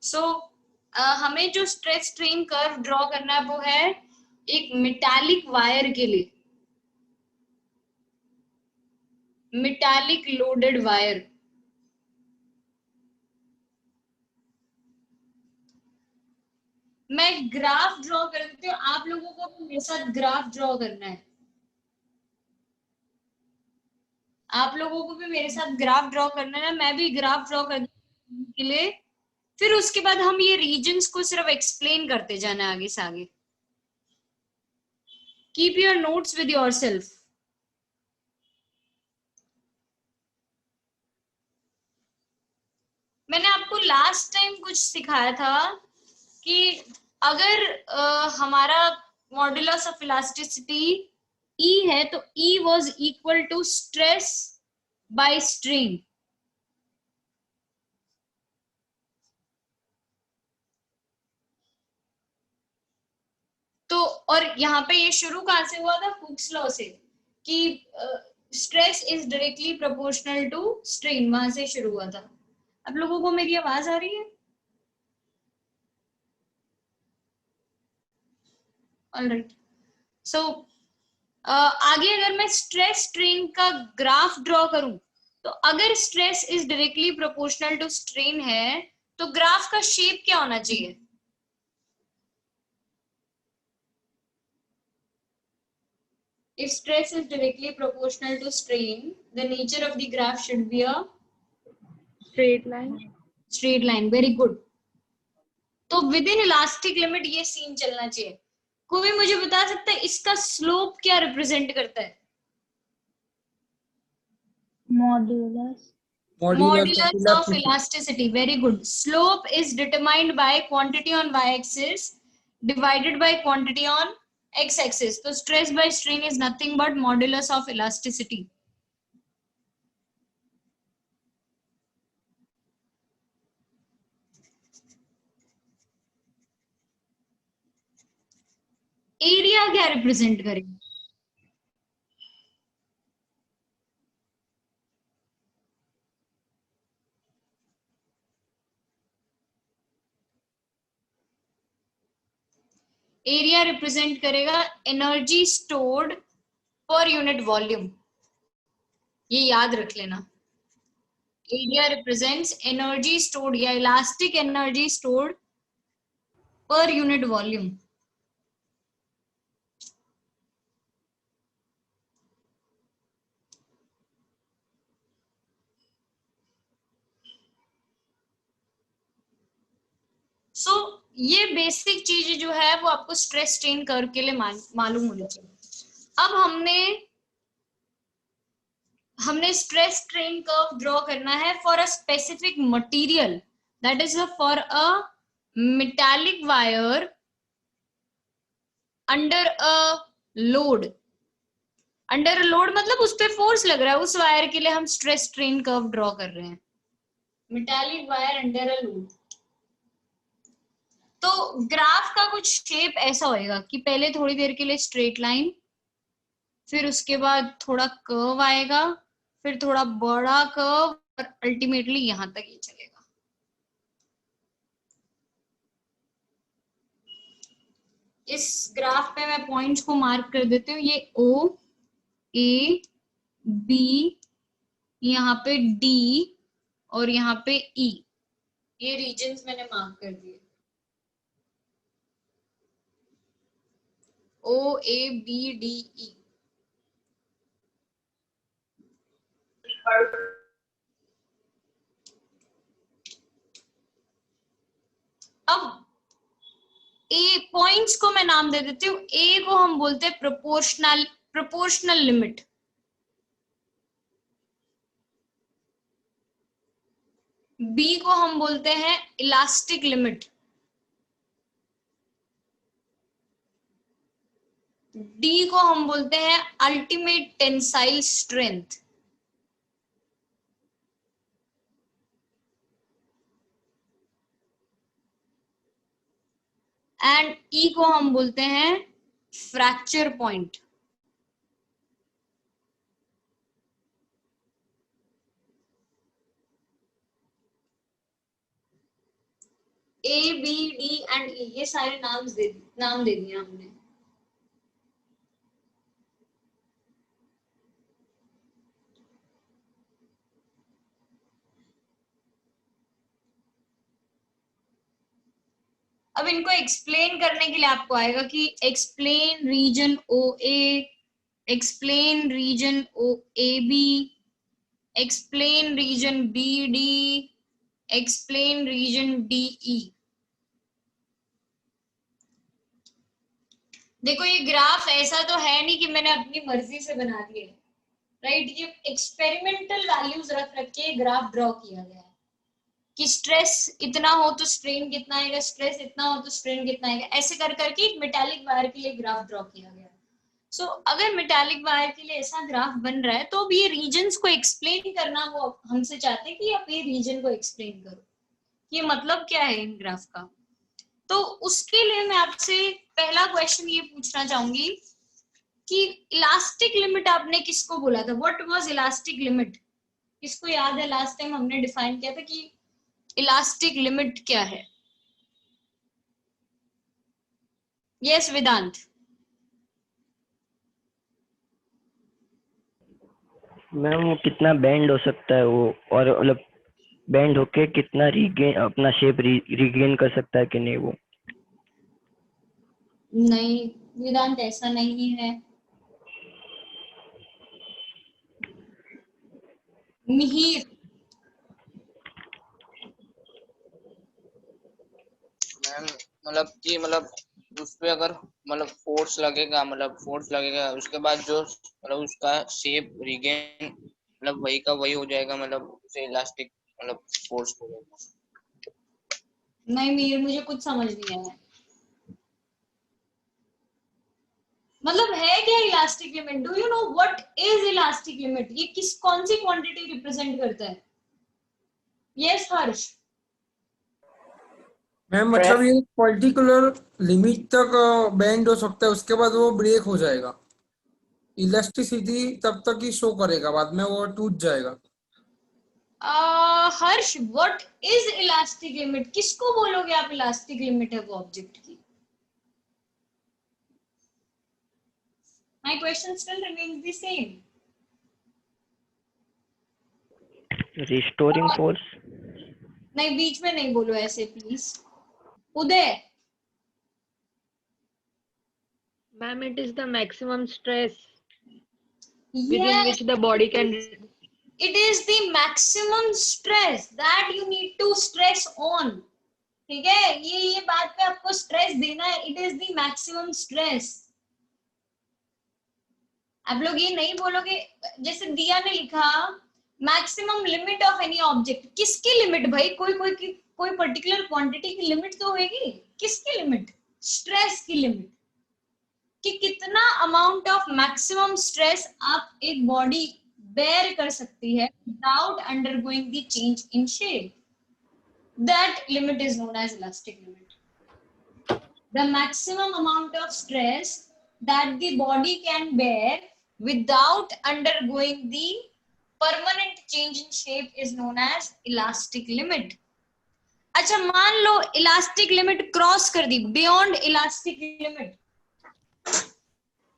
सो हमें जो stress strain curve draw करना है वो है एक मेटालिक वायर के लिए, मेटालिक लोडेड वायर। मैं ग्राफ ड्रॉ कर देती हूँ, आप लोगों को भी मेरे साथ ग्राफ ड्रॉ करना है। आप लोगों को भी मेरे साथ ग्राफ ड्रॉ करना है ना, मैं भी ग्राफ ड्रॉ कर के लिए। फिर उसके बाद हम ये रीजन्स को सिर्फ एक्सप्लेन करते जाना आगे से आगे। Keep your notes with your self. मैंने आपको लास्ट टाइम कुछ सिखाया था कि अगर हमारा मॉड्यूलस ऑफ इलास्टिसिटी E है तो E was equal to stress by strain. तो और यहाँ पे ये शुरू कहां से हुआ था? हुक्स लॉ से, कि stress is directly proportional to strain, वहां से शुरू हुआ था। आप लोगों को मेरी आवाज आ रही है? ऑलराइट। सो आगे अगर मैं स्ट्रेस स्ट्रेन का ग्राफ ड्रॉ करूं, तो अगर stress is directly proportional to strain है तो ग्राफ का शेप क्या होना चाहिए? If stress is directly proportional to strain, the nature of the graph should be a straight line. straight line. Very good. तो विद इन इलास्टिक लिमिट ये scene चलना चाहिए। कोई मुझे बता सकता है इसका स्लोप क्या रिप्रेजेंट करता है? Modulus of elasticity. Very good. Slope is determined by quantity on y-axis divided by quantity on x-axis. So stress by strain is nothing but modulus of elasticity. Area क्या रिप्रेजेंट करेगा? Area represent करेगा energy stored per unit volume. ये याद रख लेना। Area represents energy stored या elastic energy stored per unit volume. So ये basic चीज जो है वो आपको स्ट्रेस स्ट्रेन कर्व के लिए मालूम होनी चाहिए। अब हमने स्ट्रेस स्ट्रेन कर्व ड्रॉ करना है for a specific material, that is for a metallic wire under a load. Under a load मतलब उस पर फोर्स लग रहा है, उस वायर के लिए हम स्ट्रेस स्ट्रेन कर्व ड्रॉ कर रहे हैं। Metallic wire under a load. तो ग्राफ का कुछ शेप ऐसा होएगा कि पहले थोड़ी देर के लिए स्ट्रेट लाइन, फिर उसके बाद थोड़ा कर्व आएगा, फिर थोड़ा बड़ा कर्व, और अल्टीमेटली यहां तक ये चलेगा। इस ग्राफ पे मैं पॉइंट्स को मार्क कर देती हूँ। ये ओ, ए, बी, यहाँ पे डी और यहाँ पे ई, ये रीजन्स मैंने मार्क कर दिए। ओ, ए, बी, डी, ई। अब ए पॉइंट्स को मैं नाम दे देती हूँ। ए को हम बोलते हैं प्रोपोर्शनल लिमिट। बी को हम बोलते हैं इलास्टिक लिमिट। डी को हम बोलते हैं ultimate tensile strength. And E को हम बोलते हैं fracture point. A B D and E, ये सारे नाम दे दिए हमने। अब इनको एक्सप्लेन करने के लिए आपको आएगा कि explain region O A, explain region O A B, explain region B D, explain region D E. देखो ये ग्राफ ऐसा तो है नहीं कि मैंने अपनी मर्जी से बना दिए, राइट? ये एक्सपेरिमेंटल वैल्यूज रख रख के ग्राफ ड्रॉ किया गया है कि स्ट्रेस इतना हो तो स्ट्रेन कितना आएगा, स्ट्रेस इतना हो तो स्ट्रेन कितना आएगा, ऐसे कर करके एक मेटालिक वायर के लिए ग्राफ ड्रॉ किया गया। सो अगर मेटालिक वायर के लिए ऐसा ग्राफ बन रहा है तो अब ये रीजन्स को एक्सप्लेन करना वो हमसे चाहते हैं कि आप ये रीजन को एक्सप्लेन करो, ये मतलब क्या है इन ग्राफ का। तो उसके लिए मैं आपसे पहला क्वेश्चन ये पूछना चाहूंगी कि इलास्टिक लिमिट आपने किसको बोला था? What was elastic limit? किसको याद है लास्ट टाइम हमने डिफाइन किया था कि इलास्टिक लिमिट क्या है? यस वेदांत। मैम वो कितना बेंड हो सकता है वो, और मतलब बेंड होके कितना रीगेन अपना शेप रीगेन कर सकता है कि नहीं वो। नहीं वेदांत, ऐसा नहीं है। मिहिर। मैम मतलब उस पे अगर फोर्स लगेगा उसके बाद जो उसका शेप रिगेन वही का वही हो जाएगा, उसे इलास्टिक फोर्स बोलेगा। नहीं मिहिर, मुझे कुछ समझ नहीं आया। मतलब है क्या elastic limit? Do you know what is elastic limit? ये कौन सी क्वांटिटी रिप्रेजेंट करता है? यस हर्ष। मैम मतलब ये पर्टिकुलर लिमिट तक बैंड हो सकता है, उसके बाद वो ब्रेक हो जाएगा। इलास्टिसिटी तब तक ही शो करेगा, बाद में वो टूट जाएगा। हर्ष, व्हाट इज इलास्टिक लिमिट? किसको बोलोगे आप इलास्टिक लिमिट है वो ऑब्जेक्ट की? My question still remains the same. Restoring force. नहीं, बीच में नहीं बोलो ऐसे please. Uday. Ma'am, it is the maximum stress within Yes, which the body can. it is the maximum stress that you need to stress on. ठीक है, ये बात पे आपको स्ट्रेस देना है। It is the maximum stress. आप लोग ये नहीं बोलोगे, जैसे दिया ने लिखा maximum limit of any object. किसकी लिमिट भाई? कोई पर्टिकुलर क्वांटिटी की लिमिट तो होगी। किसकी लिमिट? स्ट्रेस की लिमिट, कि कितना अमाउंट ऑफ मैक्सिमम स्ट्रेस आप एक बॉडी बेयर कर सकती है without undergoing the change in shape. That limit is known as elastic limit. The maximum amount of stress that the body can bear without undergoing the permanent change in shape is known as elastic limit. अच्छा, मान लो elastic limit cross कर दी, beyond elastic limit,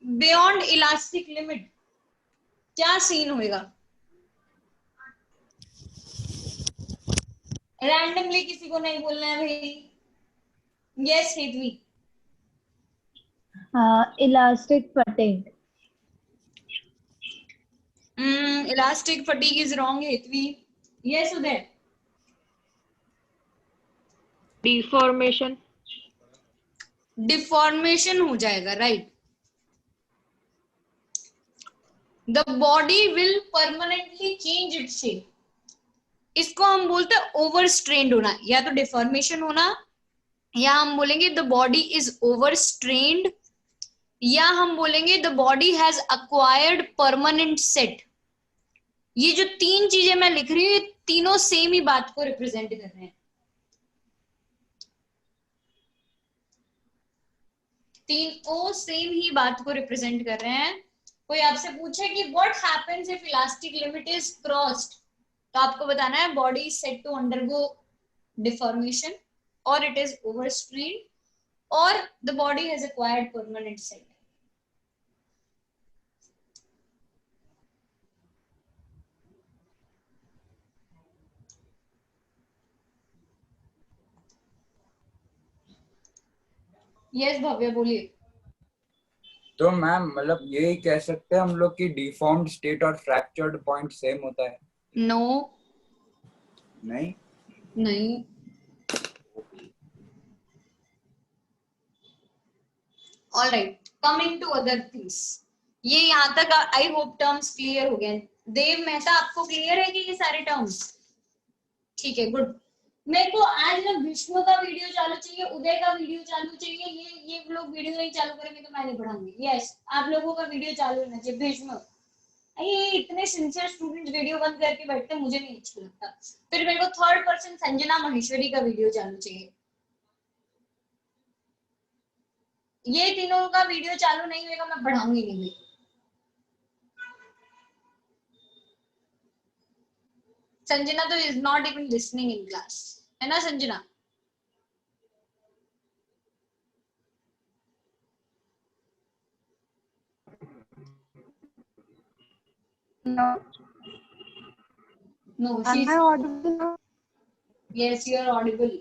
beyond elastic limit क्या scene होएगा? Randomly किसी को नहीं बोलना है भाई। Yes Hetvi. Elastic fatigue. Elastic fatigue is wrong, Hetvi. Yes, Uday. Deformation. Deformation हो जाएगा, right? The body will permanently change its shape. इसको हम बोलते हैं ओवर स्ट्रेन्ड होना, या तो डिफॉर्मेशन होना, या हम बोलेंगे the body is over strained, या हम बोलेंगे the body has acquired permanent set. ये जो तीन चीजें मैं लिख रही हूँ, ये तीनों सेम ही बात को रिप्रेजेंट कर रहे हैं। तीनों सेम ही बात को रिप्रेजेंट कर रहे हैं। कोई आपसे पूछे कि what happens if elastic limit is crossed, तो आपको बताना है body is set to undergo deformation, or it is overstrained, or the body has acquired permanent setting. Yes, भव्य बोलिए. तो मैम मतलब यही कह सकते हैं हम लोग कि डिफॉर्म्ड स्टेट और फ्रैक्चर्ड पॉइंट सेम होता है? No. नहीं. नहीं. All right. Coming to other things. ये यहाँ तक आई होप टर्म्स क्लियर हो गए. देव मेहता आपको क्लियर है कि ये सारे टर्म्स? ठीक है, गुड. मेरे को आज ना भीष्म का वीडियो चालू चाहिए, उदय का वीडियो चालू चाहिए. ये लोग वीडियो नहीं चालू करेंगे तो मैं नहीं पढ़ाऊंगी. यस, आप लोगों का वीडियो चालू होना चाहिए. भीष्म, ये इतने सिंसियर स्टूडेंट वीडियो बंद करके बैठते, मुझे नहीं अच्छा लगता. फिर मेरे को थर्ड पर्सन संजना महेश्वरी का वीडियो चालू चाहिए. ये तीनों का वीडियो चालू नहीं होगा, मैं पढ़ाऊंगी नहीं भाई. संजना तो is not even listening in class, है ना Sanjana? No. No, Am she's. I audible now? Yes, you are audible.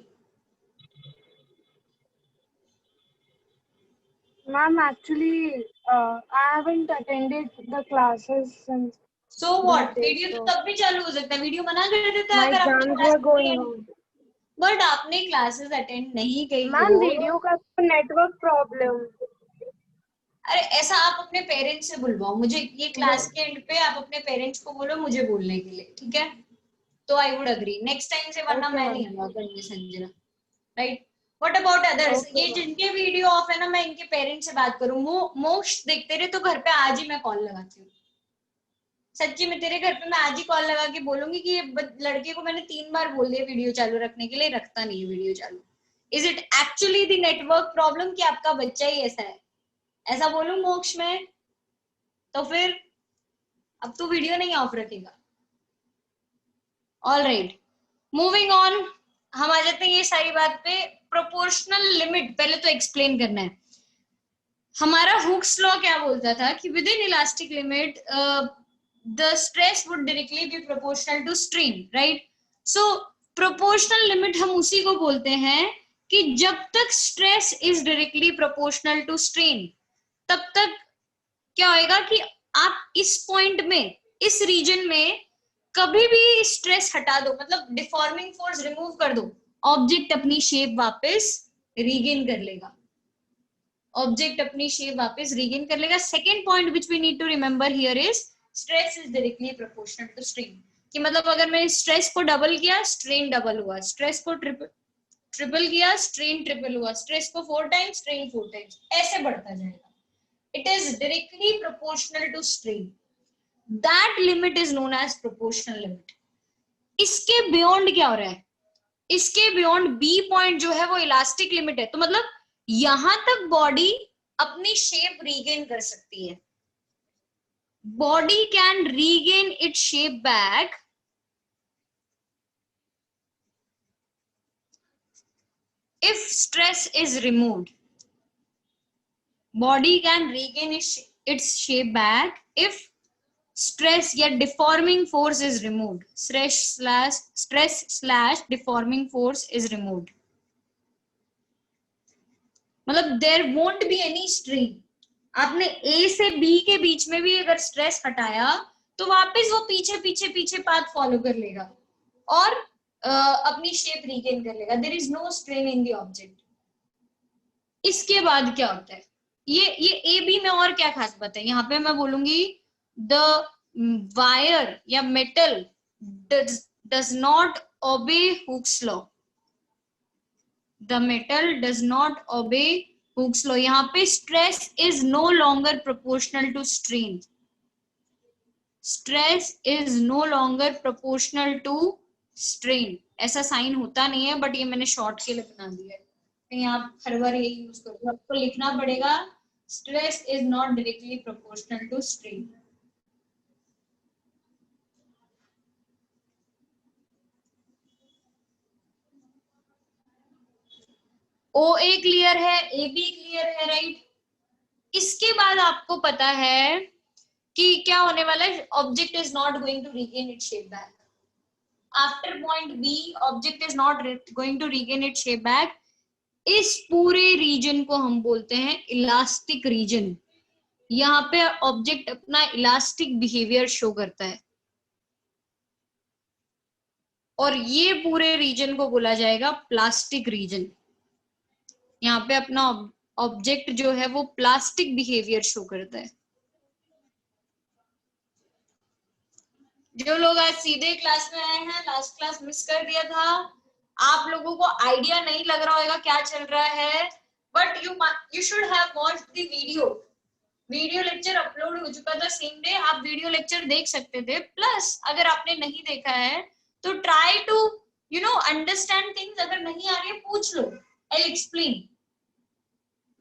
Ma'am, actually, I haven't attended the classes since So what? these days, video तो so तब भी चालू हो सकता है. Video मना कर देता my है अगर आपने exams were going on. But आपने क्लासेस अटेंड नहीं की Ma'am, हो. video का network problem. अरे ऐसा आप अपने पेरेंट्स से बुलवाओ मुझे. ये क्लास के एंड पे आप अपने पेरेंट्स को बोलो मुझे बोलने के लिए, ठीक है? तो I would agree next time से, वरना Okay, मैं नहीं अलाउ करूंगी Sanjana. Right. What about others? Okay, ये ma'am. जिनके वीडियो ऑफ है ना, मैं इनके पेरेंट्स से बात करूं. मोक्ष देखते रहे तो घर पे आज ही मैं कॉल लगाती हूँ. सच्ची में तेरे घर पे मैं आज ही कॉल लगा के बोलूंगी कि ये लड़के को मैंने 3 बार बोल दिया वीडियो चालू रखने के लिए, रखता नहीं है वीडियो चालू. Is it actually the network problem कि आपका बच्चा ही ऐसा है? ऐसा बोलूं मोक्ष में? तो फिर अब तो वीडियो नहीं ऑफ रखेगा. All right, moving on. हम आ जाते हैं ये सारी बात पे. प्रोपोर्शनल लिमिट पहले तो एक्सप्लेन करना है. हमारा हुक्स लॉ क्या बोलता था कि with in elastic limit the stress would directly be proportional to strain, right? So proportional limit हम उसी को बोलते हैं कि जब तक stress is directly proportional to strain, तब तक क्या होएगा कि आप इस पॉइंट में, इस रीजन में कभी भी स्ट्रेस हटा दो, मतलब डिफॉर्मिंग फोर्स रिमूव कर दो, ऑब्जेक्ट अपनी शेप वापस रीगेन कर लेगा. ऑब्जेक्ट अपनी शेप वापस रीगेन कर लेगा. Second point which we need to remember here is stress is directly proportional to strain. कि मतलब अगर मैंने स्ट्रेस को डबल किया, स्ट्रेन डबल हुआ. स्ट्रेस को ट्रिपल किया, स्ट्रेन ट्रिपल हुआ. स्ट्रेस को 4 टाइम्स, स्ट्रेन 4 टाइम्स, ऐसे बढ़ता जाएगा. It is directly proportional to strain. That limit is known as proportional limit. इसके बियॉन्ड क्या हो रहा है? इसके बियॉन्ड बी पॉइंट जो है वो इलास्टिक लिमिट है. तो मतलब यहां तक बॉडी अपनी शेप रीगेन कर सकती है. Body can regain its shape back if stress is removed. Body can regain its shape back if stress या deforming force is removed. Stress / deforming force is removed. मतलब there won't be any strain. आपने A से B के बीच में भी अगर stress हटाया तो वापस वो पीछे पाथ फॉलो कर लेगा और अपनी शेप रीगेन कर लेगा. There is no strain in the object. इसके बाद क्या होता है? ये ए बी में और क्या खास बात है? यहाँ पे मैं बोलूंगी द वायर या metal does not obey Hooke's law. The metal does not obey Hooke's law. यहाँ पे stress is no longer proportional to strain. Stress is no longer proportional to strain. ऐसा साइन होता नहीं है, बट ये मैंने short के लिए बना दिया है. कहीं आप हर बार यही यूज करो, आपको लिखना पड़ेगा stress is not directly proportional to strain. O A clear है, ए बी क्लियर है, राइट। इसके बाद आपको पता है कि क्या होने वाला है, object is not going to regain its shape back. After point B object is not going to regain its shape back. इस पूरे रीजन को हम बोलते हैं इलास्टिक रीजन। यहाँ पे ऑब्जेक्ट अपना इलास्टिक बिहेवियर शो करता है और ये पूरे रीजन को बोला जाएगा प्लास्टिक रीजन। यहाँ पे अपना ऑब्जेक्ट जो है वो प्लास्टिक बिहेवियर शो करता है। जो लोग आज सीधे क्लास में आए हैं, लास्ट क्लास मिस कर दिया था, आप लोगों को आइडिया नहीं लग रहा होगा क्या चल रहा है, but you should have watched the video lecture upload हो चुका था सेम डे, आप वीडियो लेक्चर देख सकते थे। प्लस अगर आपने नहीं देखा है तो ट्राई टू अंडरस्टैंड थिंग्स। अगर नहीं आ रही है पूछ लो, आई एक्सप्लेन।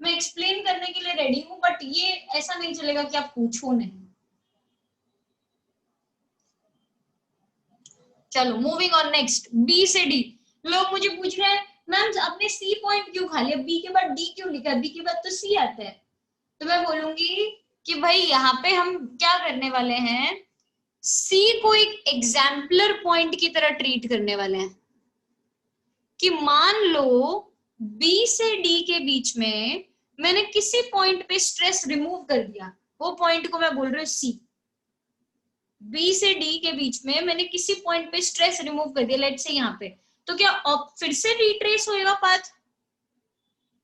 मैं एक्सप्लेन करने के लिए रेडी हूँ, बट ये ऐसा नहीं चलेगा कि आप पूछो नहीं। चलो मूविंग ऑन नेक्स्ट, बी से डी। लोग मुझे पूछ रहे हैं मैम आपने सी पॉइंट क्यों खा लिया, बी के बाद डी क्यों लिखा, बी के बाद तो सी आता है। तो मैं बोलूंगी कि भाई यहाँ पे हम क्या करने वाले हैं, सी को एक एग्जाम्पलर पॉइंट की तरह ट्रीट करने वाले हैं। कि मान लो बी से डी के बीच में मैंने किसी पॉइंट पे स्ट्रेस रिमूव कर दिया, वो पॉइंट को मैं बोल रही हूँ सी। बी से डी के बीच में मैंने किसी पॉइंट पे स्ट्रेस रिमूव कर दिया, लेट्स से यहाँ पे, तो क्या फिर से रिट्रेस होएगा पाथ,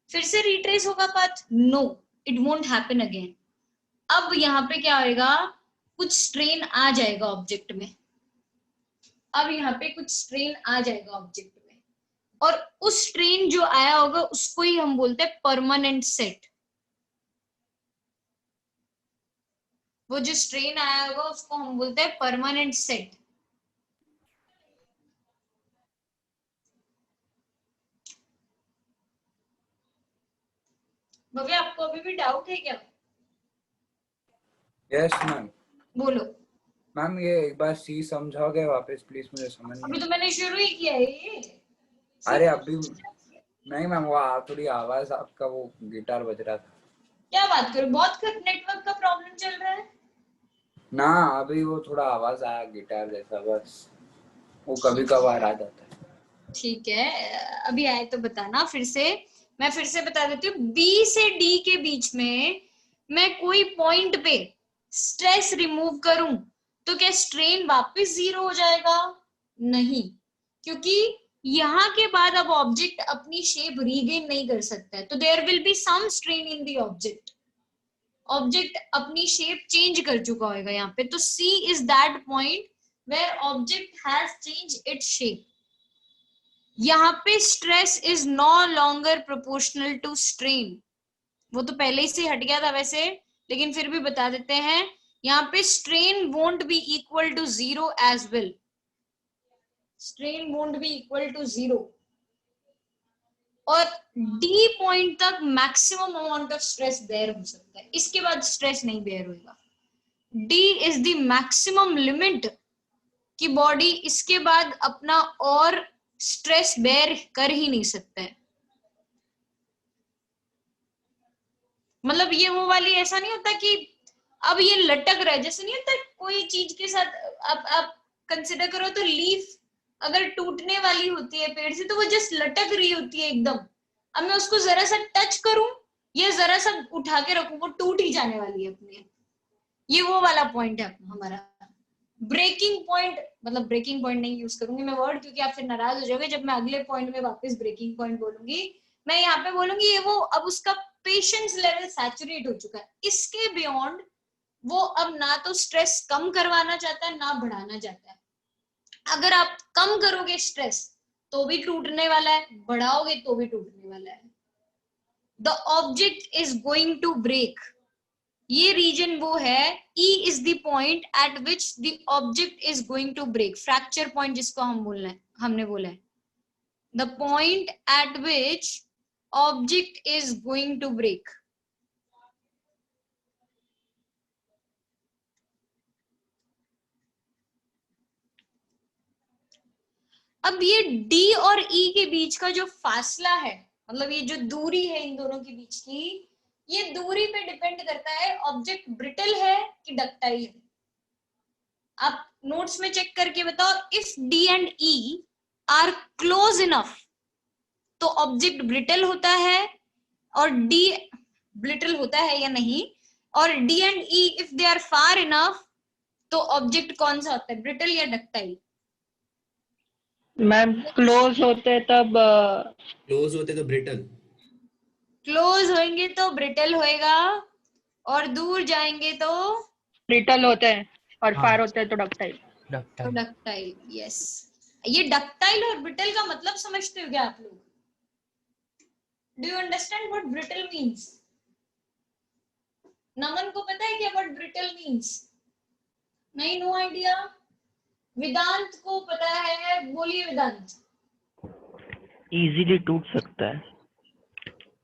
फिर से रिट्रेस होगा path? No, it won't happen again. अब यहाँ पे क्या होएगा, कुछ स्ट्रेन आ जाएगा ऑब्जेक्ट में। अब यहाँ पे कुछ स्ट्रेन आ जाएगा ऑब्जेक्ट में, और उस स्ट्रेन जो आया होगा उसको ही हम बोलते हैं परमानेंट सेट। वो जो स्ट्रेन आया होगा उसको हम बोलते हैं परमानेंट सेट। भव्य आपको अभी भी डाउट है क्या? Yes ma'am. बोलो। मैम ये एक बार सी समझाओगे वापस प्लीज, मुझे समझ नहीं। अभी तो मैंने शुरू ही किया है ये। अरे अभी नहीं मैम, वो थोड़ी आवाज आपका वो गिटार बज रहा था। क्या बात करो, बहुत नेटवर्क का प्रॉब्लम चल रहा है ना, अभी वो थोड़ा आवाज आया गिटार जैसा, बस वो कभी कभार आ जाता है। ठीक है, अभी आए तो बताना फिर से। मैं फिर से बता देती हूँ, बी से डी के बीच में मैं कोई पॉइंट पे स्ट्रेस रिमूव करूं तो क्या स्ट्रेन वापस जीरो हो जाएगा? नहीं, क्योंकि यहाँ के बाद अब ऑब्जेक्ट अपनी शेप रीगेन नहीं कर सकता है, तो there will be some strain in the object. Object अपनी शेप चेंज कर चुका होगा यहाँ पे, तो C is that point where object has change its shape. यहाँ पे stress is no longer proportional to strain. वो तो पहले ही से हट गया था वैसे, लेकिन फिर भी बता देते हैं, यहाँ पे strain won't be equal to zero as well. Strain won't be equal to zero, और डी पॉइंट तक maximum amount of stress bear हो सकता है, इसके बाद स्ट्रेस नहीं बेयर होगा। D is the maximum limit कि बॉडी इसके बाद अपना और स्ट्रेस बेयर कर ही नहीं सकता है। मतलब ये वो वाली ऐसा नहीं होता कि अब ये लटक रहा है, जैसे नहीं होता कोई चीज के साथ, आप कंसिडर करो तो लीफ अगर टूटने वाली होती है पेड़ से तो वो जस्ट लटक रही होती है एकदम। अब मैं उसको जरा सा टच करूं या जरा सा उठा के रखूं, वो टूट ही जाने वाली है अपने। ये वो वाला पॉइंट है हमारा ब्रेकिंग पॉइंट। मतलब ब्रेकिंग पॉइंट नहीं यूज करूंगी मैं वर्ड, क्योंकि आप फिर नाराज हो जाओगे जब मैं अगले पॉइंट में वापस ब्रेकिंग पॉइंट बोलूंगी। मैं यहाँ पे बोलूंगी ये वो अब उसका पेशेंस लेवल सैचुरेट हो चुका है, इसके बियॉन्ड वो अब ना तो स्ट्रेस कम करवाना चाहता है ना बढ़ाना चाहता है। अगर आप कम करोगे स्ट्रेस तो भी टूटने वाला है, बढ़ाओगे तो भी टूटने वाला है। The object is going to break. ये रीजन वो है, E is the point at which the object is going to break. Fracture point जिसको हमने बोला है, the point at which object is going to break. अब ये D और E के बीच का जो फासला है मतलब ये जो दूरी है इन दोनों के बीच की, ये दूरी पे डिपेंड करता है ऑब्जेक्ट ब्रिटल है कि डक्टाइल है। आप नोट्स में चेक करके बताओ, if D and E R close enough तो ऑब्जेक्ट ब्रिटल होता है, और डी ब्रिटल होता है या नहीं, और D and E if they are far enough तो ऑब्जेक्ट कौन सा होता है, ब्रिटल या डक्टाइल? मैम क्लोज होते तब क्लोज होते तो ब्रिटल। क्लोज होंगे तो ब्रिटल होएगा, और दूर जाएंगे तो ब्रिटल होते हैं, और हाँ। फार होते हैं तो डक्टाइल। डक्टाइल। यस, ये डक्टाइल और ब्रिटल का मतलब समझते हो क्या आप लोग? Do you understand what brittle means? Naman को पता है क्या व्हाट ब्रिटल मींस? नहीं, नो आइडिया। वेदांत को पता है, बोलिए वेदांत। इजीली टूट सकता है।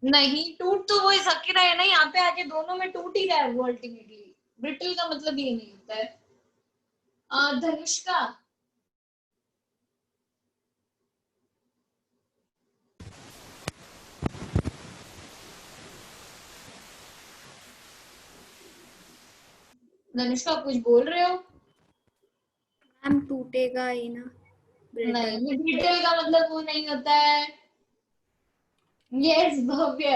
नहीं, टूट तो वो सक रहा है ना, यहाँ पे आके दोनों में टूट ही रहा है वो अल्टीमेटली। ब्रिटल का मतलब ये नहीं होता है। धनुष्का, धनुष्का कुछ बोल रहे हो? मैम टूटेगा ही ना। नहीं, ब्रिटल का मतलब वो नहीं होता है। यस भव्य।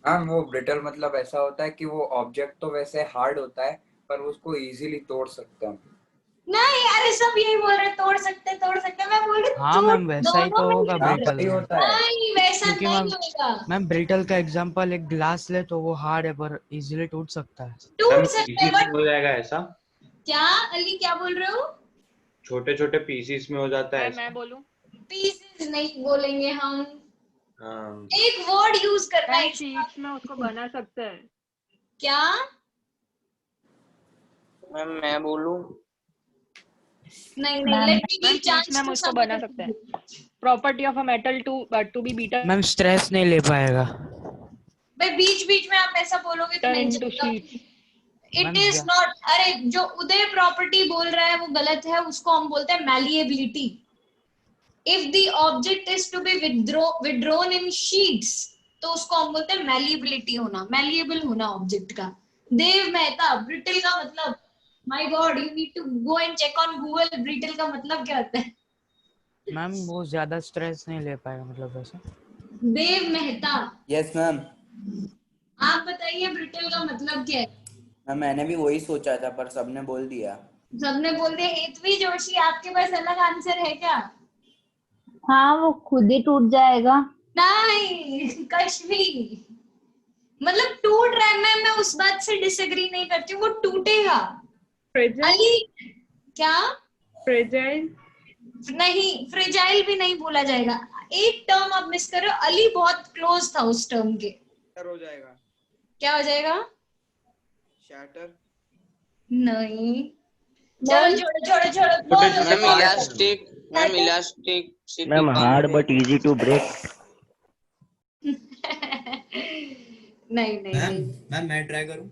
मैम वो ब्रिटल मतलब ऐसा होता है कि वो ऑब्जेक्ट तो वैसे हार्ड होता है पर उसको इजीली तोड़ सकते हैं। नहीं यार, सब यही बोल रहे तोड़ सकते मैं बोल रही हाँ मैम, वैसा ही तो होगा ब्रिटल सही में। होता है नहीं, वैसा क्योंकि नहीं मैम होगा। मैम ब्रिटल का एग्जांपल एक ग्लास ले तो वो हार्ड है पर इजीली टूट सकता है। टूट सकता है पीसीस बट में हो जाएगा ऐसा, क्या? अली क्या बोल रहे हो? छोटे छोटे पीसीस में हो जाता है मैं बोलूं? पीसेस नहीं बोलेंगे हम, हाँ। एक वर्ड यूज करना है। शीट्स में उसको बना सकते हैं। क्या? मैम मैं बोलूं? नहीं, let me give chance ma'am to उसको बना सकते हैं। Property of a metal to be beaten ma'am stress नहीं ले पाएगा। भाई बीच बीच में आप ऐसा बोलोगे तो नहीं into चलेगा। sheets। It ma'am, is not. अरे जो उदय प्रॉपर्टी बोल रहा है वो गलत है, उसको हम बोलते हैं malleability. If the object is to be withdrawn in sheets तो उसको हम बोलते हैं मैलिएबिलिटी होना, मैलिएबल होना ऑब्जेक्ट का। देव मेहता, ब्रिटल का मतलब, my God, you need to go and check on Google, brittle का मतलब क्या होता है। मैम वो ज्यादा स्ट्रेस नहीं ले पाएगा, मतलब वैसा। देव मेहता, यस मैम। आप बताइए ब्रिटल का मतलब क्या है? मैम मैंने भी वही सोचा था पर सबने बोल दिया। सबने बोल दिया। हेतवी जोशी, आपके पास अलग आंसर है क्या? हाँ, वो खुद ही टूट जाएगा। नहीं कश्मी, मतलब टूट रहा है। मैं उस बात से डिसएग्री नहीं करती हूँ, वो टूटेगा। अली क्या? फ्रेजाइल नहीं, फ्रेजाइल भी नहीं बोला जाएगा। एक टर्म आप मिस कर रहे हो। अली बहुत क्लोज था उस टर्म के। हो जाएगा। क्या हो जाएगा? शैटर। नहीं, चलो छोड़ो। Ma'am elastic, ma'am elastic. Ma'am hard but easy to break. नहीं मैम मैं ट्राई करूं?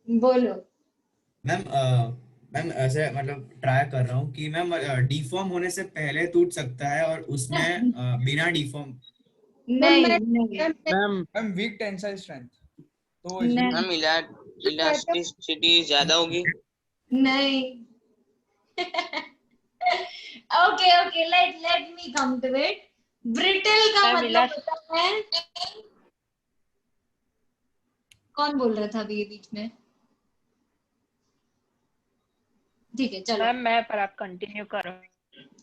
बोलो। मैम ऐसे मतलब ट्राई कर रहा हूँ कि मैम डिफॉर्म होने से पहले टूट सकता है और उसमें बिना डिफॉर्म। नहीं मैम वीक टेंसाइल स्ट्रेंथ तो मैम इलास्टिसिटी ज्यादा होगी। नहीं। Okay, let me come to it. Brittle का मतलब होता है, कौन बोल रहा था अभी ये बीच में? ठीक है चलो। मैं पर आप कंटिन्यू करो।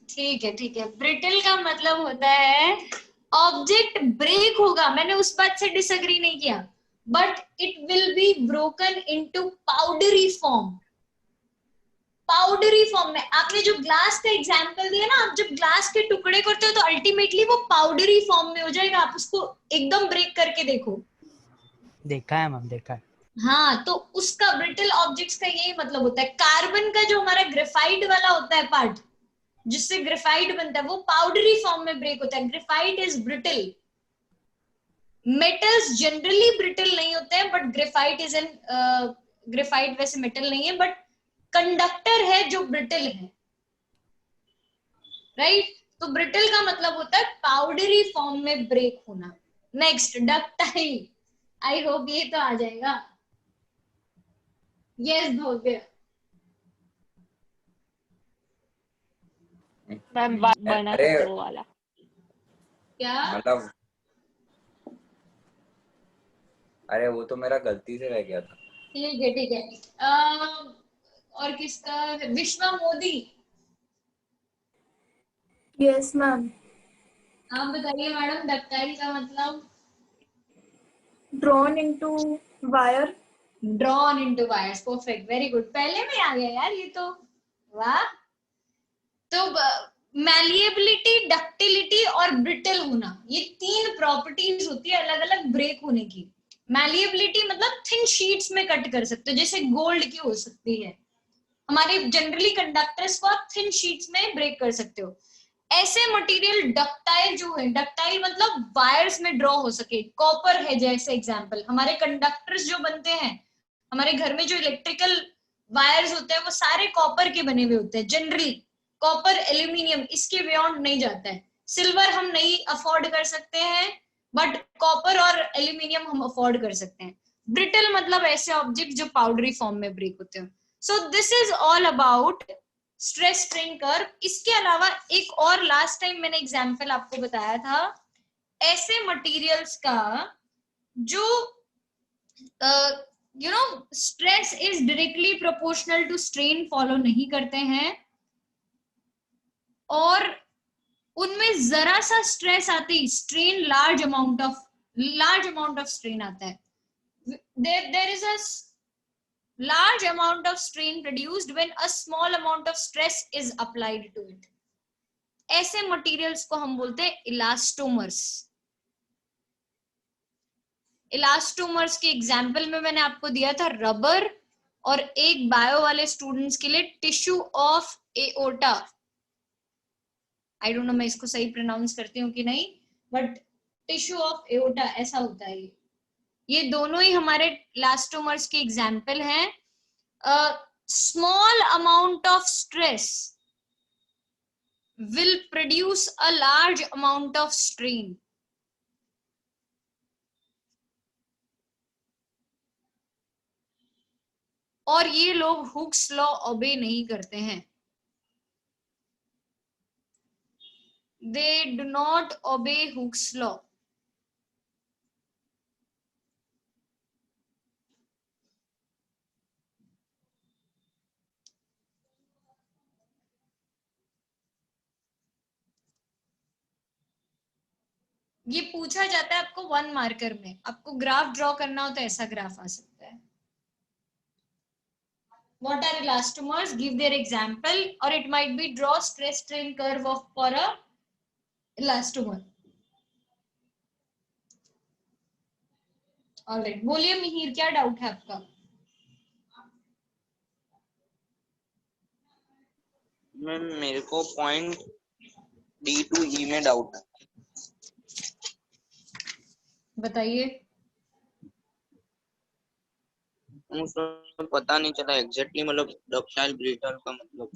ठीक है। ब्रिटल का मतलब होता है ऑब्जेक्ट ब्रेक होगा, मैंने उस बात से डिसएग्री नहीं किया, but it will be broken into powdery form. Powdery form में आपने जो ग्लास का एग्जांपल दिया ना, आप जब ग्लास के टुकड़े करते हो तो अल्टीमेटली वो पाउडरी फॉर्म में हो जाएगा। आप उसको एकदम ब्रेक करके देखो। देखा है मैम, देखा है। हाँ, तो उसका ब्रिटल ऑब्जेक्ट्स का यही मतलब होता है। कार्बन का जो हमारा ग्रेफाइट वाला होता है पार्ट, जिससे ग्रेफाइट बनता है, वो पाउडरी फॉर्म में ब्रेक होता है। Graphite is brittle. Metals generally brittle नहीं होते हैं, बट ग्रेफाइट वैसे मेटल नहीं है, बट कंडक्टर है जो ब्रिटल है, राइट? तो ब्रिटल का मतलब होता है पाउडरी फॉर्म में ब्रेक होना। नेक्स्ट डक्टाइल, आई होप ये तो आ जाएगा। यस भव्य। मैम बना अरे सकते वो वाला। क्या? मतलब अरे वो तो मेरा गलती से रह गया था। ठीक है ठीक है। और किसका? विश्वा मोदी। Yes ma'am. आप बताइए मैडम, डक्टाइल का मतलब? Drawn into wire. Drawn into wires, perfect, very good, पहले में आ गया यार ये तो, वाह। तो मैलिएबिलिटी, डक्टिलिटी और ब्रिटल होना, ये तीन प्रॉपर्टीज होती है अलग अलग ब्रेक होने की। मैलिएबिलिटी मतलब थिन शीट्स में कट कर सकते हो, जैसे गोल्ड की हो सकती है। हमारे जनरली कंडक्टर्स को आप थिन शीट्स में ब्रेक कर सकते हो। ऐसे मटेरियल डक्टाइल जो है, डक्टाइल मतलब वायर्स में ड्रॉ हो सके, कॉपर है जैसे एग्जांपल। हमारे कंडक्टर्स जो बनते हैं, हमारे घर में जो इलेक्ट्रिकल वायर्स होते हैं वो सारे कॉपर के बने हुए होते हैं जनरली। कॉपर, एल्यूमिनियम, इसके बियॉन्ड नहीं जाता है। सिल्वर हम नहीं अफोर्ड कर सकते हैं, बट कॉपर और एल्यूमिनियम हम अफोर्ड कर सकते हैं। ब्रिटल मतलब ऐसे ऑब्जेक्ट जो पाउडरी फॉर्म में ब्रेक होते हैं। So this is all about stress strain curve. इसके अलावा एक और लास्ट टाइम मैंने एग्जांपल आपको बताया था ऐसे मटेरियल्स का जो stress is directly proportional to strain follow नहीं करते हैं, और उनमें जरा सा स्ट्रेस आते ही strain large amount of strain आता है। there is a large amount of strain produced when a small amount of stress is applied to it. ऐसे मटेरियल्स को हम बोलते हैं इलास्टोमर्स। इलास्टोमर्स के एग्जाम्पल में मैंने आपको दिया था रबर, और एक बायो वाले स्टूडेंट्स के लिए tissue of aorta. I don't know मैं इसको सही प्रोनाउंस करती हूँ कि नहीं, बट टिश्यू ऑफ एओर्टा ऐसा होता है। ये दोनों ही हमारे इलास्टोमर्स के एग्जाम्पल हैं। Small amount of stress will produce a large amount of strain. और ये लोग हुक्स लॉ ओबे नहीं करते हैं। They do not obey Hooke's law. ये पूछा जाता है आपको 1 मार्कर में, आपको ग्राफ ड्रॉ करना हो तो ऐसा ग्राफ आ सकता है। What are elastomers? Give their example, or it might be draw stress strain curve of for a elastomer. Alright, बोलिए मिहिर, क्या डाउट है आपका? मैम मेरे को पॉइंट D2E में डाउट है। बताइए। मुझे पता नहीं चला एग्जैक्टली, मतलब डक्टाइल ब्रिटल का मतलब।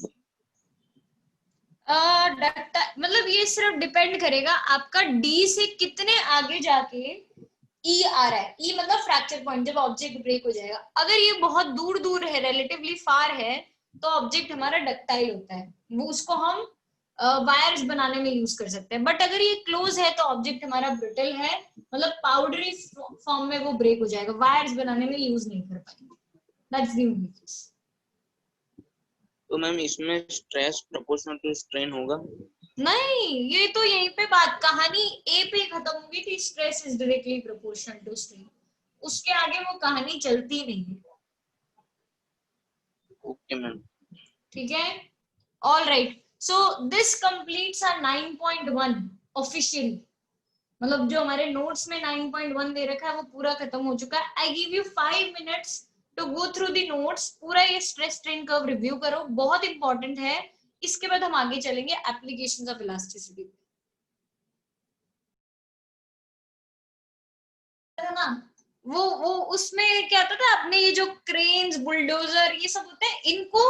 मतलब ये सिर्फ डिपेंड करेगा आपका डी से कितने आगे जाके ई आ रहा है। ई मतलब फ्रैक्चर पॉइंट, जब ऑब्जेक्ट ब्रेक हो जाएगा। अगर ये बहुत दूर दूर है, रिलेटिवली फार है, तो ऑब्जेक्ट हमारा डक्टाइल होता है, वो उसको हम वायर्स बनाने में यूज कर सकते हैं। बट अगर ये क्लोज है तो ऑब्जेक्ट हमारा ब्रिटल है, मतलब पाउडरी फॉर्म में वो ब्रेक हो जाएगा, वायर्स बनाने में यूज नहीं कर पाएंगे। That's the only case. तो मैम इसमें स्ट्रेस प्रोपोर्शनल टू स्ट्रेन होगा? नहीं, ये तो यहीं पे बात, कहानी ए पे खत्म होगी थी, stress is directly proportional to strain. उसके आगे वो कहानी चलती नहीं है। Okay ma'am. ठीक है, all right. So this completes our 9.1 officially. मतलब जो हमारे नोट्स में 9.1 दे रखा है वो पूरा खत्म हो चुका है। I give you 5 minutes to go through the notes. पूरा ये स्ट्रेस स्ट्रेन कर्व रिव्यू करो, बहुत इंपॉर्टेंट है। इसके बाद हम आगे चलेंगे एप्लीकेशंस ऑफ इलास्टिसिटी। ना वो उसमें क्या होता था, अपने ये जो क्रेन्स, बुलडोजर, ये सब होते हैं, इनको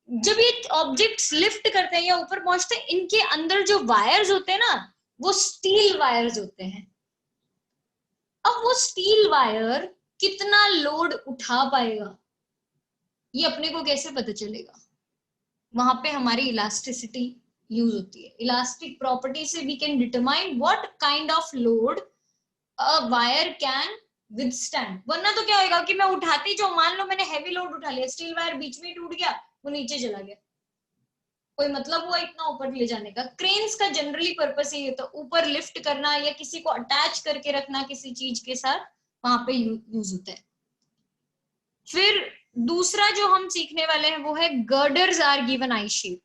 जब ये ऑब्जेक्ट्स लिफ्ट करते हैं या ऊपर पहुंचते हैं, इनके अंदर जो वायर्स होते हैं ना, वो स्टील वायर्स होते हैं। अब वो स्टील वायर कितना लोड उठा पाएगा, ये अपने को कैसे पता चलेगा? वहां पे हमारी इलास्टिसिटी यूज होती है। इलास्टिक प्रॉपर्टी से we can determine what kind of load a wire can withstand. वरना तो क्या होगा कि मैं उठाती जो, मान लो मैंने हैवी लोड उठा लिया, स्टील वायर बीच में ही टूट गया, वो नीचे चला गया, कोई मतलब हुआ इतना ऊपर ले जाने का? क्रेन्स का जनरली पर्पस यही होता है, ऊपर लिफ्ट करना या किसी को अटैच करके रखना किसी चीज के साथ, वहां पे यूज होता है। फिर दूसरा जो हम सीखने वाले हैं वो है girders are given I shape.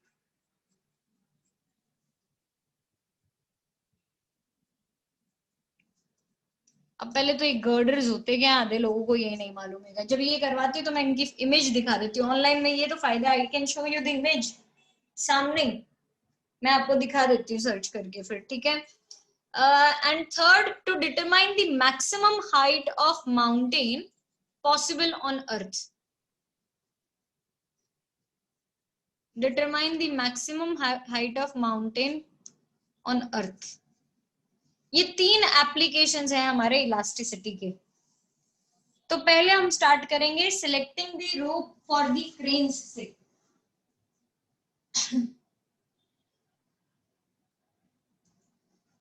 अब पहले तो ये गर्डर्स होते क्या, आधे लोगों को ये नहीं मालूम है। जब ये करवाती हूँ तो मैं इनकी इमेज दिखा देती हूँ ऑनलाइन में, ये तो फायदा है, I can show you the image सामने, मैं आपको दिखा देती हूँ सर्च करके फिर, ठीक है। And third, to determine the maximum height of mountain possible on earth. Determine the maximum height of mountain on earth। ये 3 एप्लीकेशंस हैं हमारे इलास्टिसिटी के। तो पहले हम स्टार्ट करेंगे selecting the rope for the cranes से।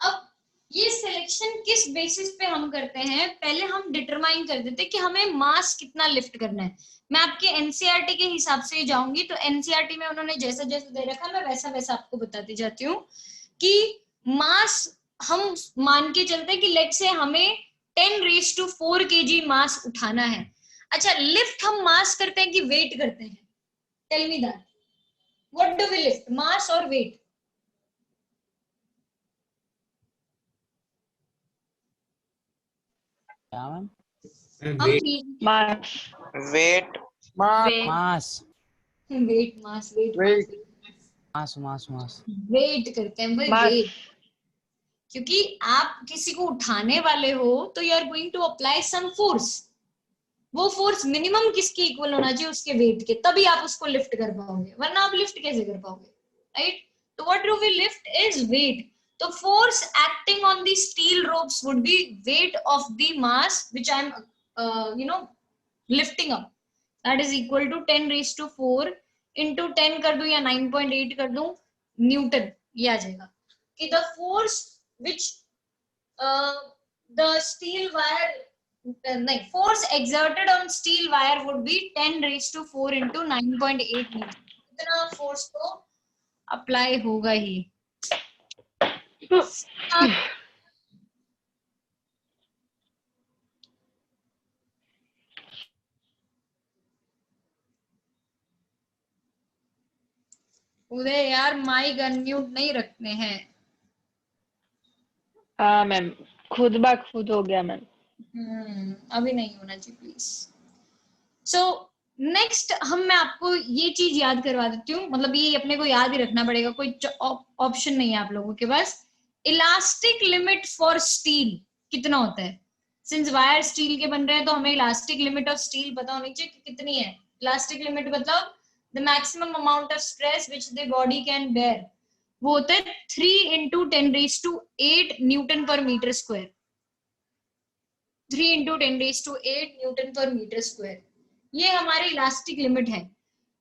अब ये सिलेक्शन किस बेसिस पे हम करते हैं? पहले हम डिटरमाइन कर देते हैं कि हमें मास कितना लिफ्ट करना है। मैं आपके एनसीईआरटी के हिसाब से जाऊंगी, तो एनसीईआरटी में उन्होंने जैसा जैसा दे रखा है मैं वैसा वैसा आपको बताती जाती हूँ कि मास हम मान के चलते हैं कि लेट से हमें 10⁴ kg मास उठाना है। अच्छा, लिफ्ट हम मास करते हैं कि वेट करते हैं? Tell me that, what do we lift, mass और वेट? क्या ma'am? Mass. Weight mass weight mass weight करते हैं भाई, वेट। क्योंकि आप किसी को उठाने वाले हो तो you are going to apply some force, वो फोर्स मिनिमम किसके इक्वल होना चाहिए? उसके वेट के, तभी आप उसको लिफ्ट कर पाओगे, वरना आप लिफ्ट कैसे कर पाओगे, राइट? तो what do we lift is weight. तो force acting on the steel ropes would be weight of the mass which I am lifting up, that is equal to 10⁴ into 10 कर दूं या 9.8 कर दूं न्यूटन, ये आ जाएगा कि the force which the steel wire नहीं, force exerted on steel wire would be 10⁴ into 9.8 Newton. इतना फोर्स तो अप्लाई होगा ही। उदय यार माइक अनम्यूट नहीं रखने हैं। हाँ मैम, खुद ब खुद हो गया मैम। अभी नहीं होना चाहिए प्लीज। सो नेक्स्ट मैं आपको ये चीज याद करवा देती हूँ, मतलब ये अपने को याद ही रखना पड़ेगा, कोई ऑप्शन नहीं है आप लोगों के पास। इलास्टिक लिमिट फॉर स्टील कितना होता है? सिंस वायर स्टील के बन रहे हैं तो हमें इलास्टिक लिमिट ऑफ स्टील पता होनी चाहिए कि कितनी है। इलास्टिक लिमिट मतलब the maximum amount of stress which the body can bear, वो होता है 3 × 10⁸ newton per metre square. 3 × 10⁸ newton per metre square, ये हमारी इलास्टिक लिमिट है।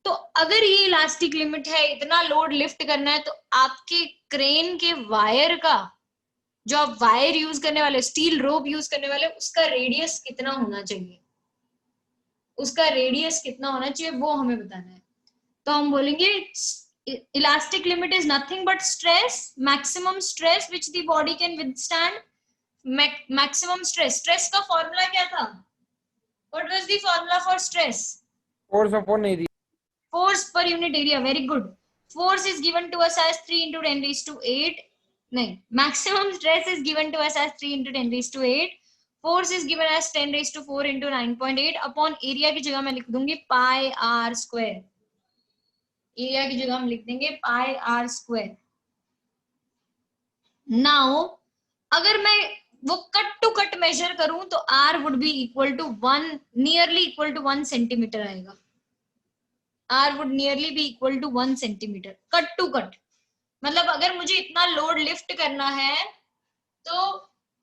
तो अगर ये इलास्टिक लिमिट है, इतना लोड लिफ्ट करना है, तो आपके क्रेन के वायर का, जो आप वायर यूज करने वाले, स्टील रोप यूज करने वाले, उसका रेडियस कितना होना चाहिए, उसका रेडियस कितना होना चाहिए वो हमें बताना है। तो हम बोलेंगे elastic limit is nothing but stress, maximum stress which the body can withstand. Maximum stress, stress का फॉर्मूला क्या था? What was the formula for stress? Force upon area. Force per unit area. Very good. Force is given to us as 3 × 10⁸. नहीं, maximum stress is given to us as 3 × 10⁸. Force is given as 10⁴ into 9.8 upon area की जगह मैं लिख दूंगी πr²। Area की जगह हम लिख देंगे πr²। Now अगर मैं वो कट टू कट मेजर करूं तो r would be equal to 1, nearly equal to 1 centimetre आएगा। R would nearly be equal to 1 centimeter. Cut to cut, मतलब अगर मुझे इतना लोड लिफ्ट करना है तो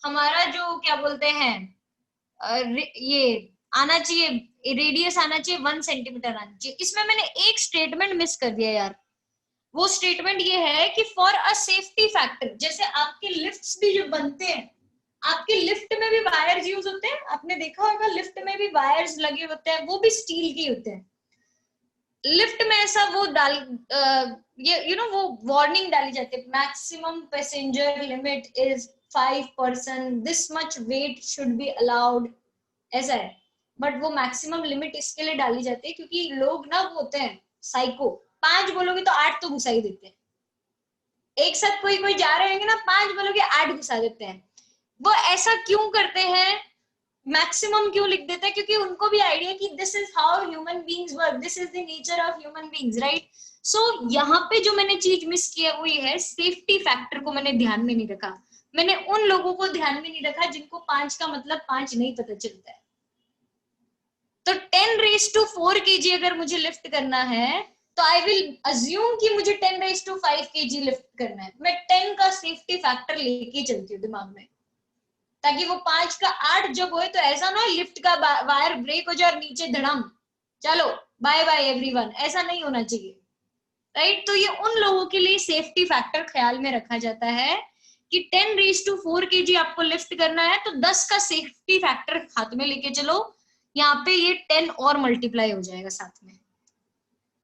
हमारा जो क्या बोलते हैं ये आना चाहिए, रेडियस आना चाहिए 1 सेंटीमीटर आना चाहिए। इसमें मैंने एक स्टेटमेंट मिस कर दिया यार। वो स्टेटमेंट ये है कि फॉर अ सेफ्टी फैक्टर, जैसे आपके लिफ्ट्स भी जो बनते हैं, आपके लिफ्ट में भी वायर्स यूज होते हैं, आपने देखा होगा लिफ्ट में भी वायर्स लगे होते हैं, वो भी स्टील के होते हैं। लिफ्ट में ऐसा वो डाल ये वो वार्निंग डाली जाती है, maximum passenger limit is 5 person, this much weight should be allowed, ऐसा है। बट वो मैक्सिमम लिमिट इसके लिए डाली जाती है क्योंकि लोग ना वो होते हैं साइको, 5 बोलोगे तो 8 तो घुसा ही देते हैं। एक साथ कोई कोई जा रहे होंगे ना, 5 बोलोगे 8 घुसा देते हैं। वो ऐसा क्यों करते हैं, मैक्सिमम क्यों लिख देते हैं, क्योंकि उनको भी आइडिया कि this is how human beings work, this is the nature of human beings, right. So यहाँ पे जो मैंने चीज मिस किया वो ये है, सेफ्टी फैक्टर को मैंने ध्यान में नहीं रखा। मैंने उन लोगों को ध्यान में नहीं रखा जिनको 5 का मतलब 5 नहीं पता चलता है। तो 10⁴ kg अगर मुझे लिफ्ट करना है तो आई विल अज्यूम कि मुझे 10⁵ kg लिफ्ट करना है। मैं 10 का सेफ्टी फैक्टर लेके चलती हूँ दिमाग में, ताकि वो 5 का 8 जब होए तो ऐसा ना लिफ्ट का वायर ब्रेक हो जाए और नीचे धड़म, चलो बाय बाय एवरीवन, ऐसा नहीं होना चाहिए, राइट। तो ये उन लोगों के लिए सेफ्टी फैक्टर ख्याल में रखा जाता है कि 10⁴ kg आपको लिफ्ट करना है तो 10 का सेफ्टी फैक्टर हाथ में लेके चलो, यहाँ पे ये 10 और मल्टीप्लाई हो जाएगा साथ में।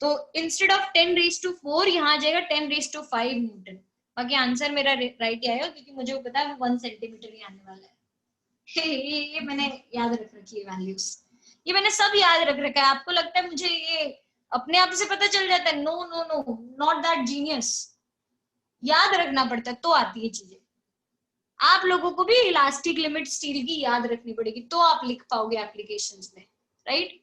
तो इंस्टेड ऑफ 10⁴ यहाँ आ जाएगा 10⁵ न्यूटन। बाकी आंसर मेरा राइट ही आएगा क्योंकि मुझे पता है वो 1 सेंटीमीटर ही आने वाला है। ये मैंने याद रख रखी है वैल्यूज, ये मैंने सब याद रख रखा है। आपको लगता है मुझे ये अपने आप से पता चल जाता है? No no no, not that genius, याद रखना पड़ता है तो आती है चीजें। आप लोगों को भी इलास्टिक लिमिट स्टील की याद रखनी पड़ेगी तो आप लिख पाओगे एप्लीकेशंस में, राइट।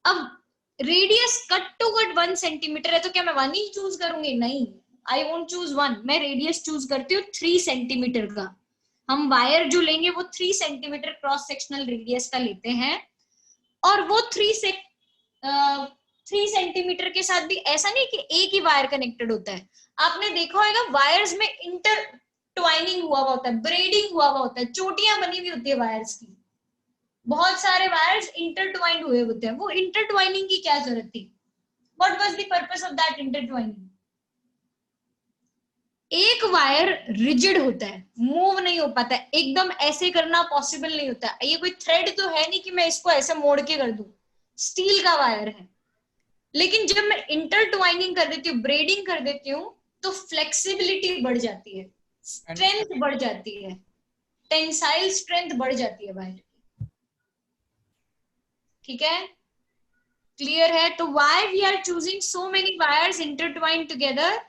अब radius cut to cut 1 centimetre है तो क्या मैं 1 ही चूज करूंगी? नहीं, आई वोंट चूज 1, मैं रेडियस चूज करती हूँ 3 सेंटीमीटर का। हम वायर जो लेंगे वो 3 सेंटीमीटर क्रॉस सेक्शनल रेडियस का लेते हैं, और वो 3 सेंटीमीटर के साथ भी ऐसा नहीं कि एक ही वायर कनेक्टेड होता है। आपने देखा होगा वायर्स में इंटरट्वाइनिंग हुआ होता है, ब्रेडिंग हुआ होता है, चोटियां बनी हुई होती है वायर्स की, बहुत सारे वायर्स इंटरट्वाइंड हुए होते हैं। वो इंटरट्वाइनिंग की क्या जरूरत थी? What was the purpose of that intertwining? एक वायर रिजिड होता है, मूव नहीं हो पाता है, एकदम ऐसे करना पॉसिबल नहीं होता। ये कोई थ्रेड तो है नहीं कि मैं इसको ऐसे मोड़ के कर दूं, स्टील का वायर है। लेकिन जब मैं इंटरट्वाइनिंग कर देती हूँ, ब्रेडिंग कर देती हूँ, तो फ्लेक्सिबिलिटी बढ़ जाती है, स्ट्रेंथ बढ़ जाती है, टेंसाइल स्ट्रेंथ बढ़ जाती है वायर की। ठीक है, क्लियर है? तो why we are choosing so many wires intertwined together?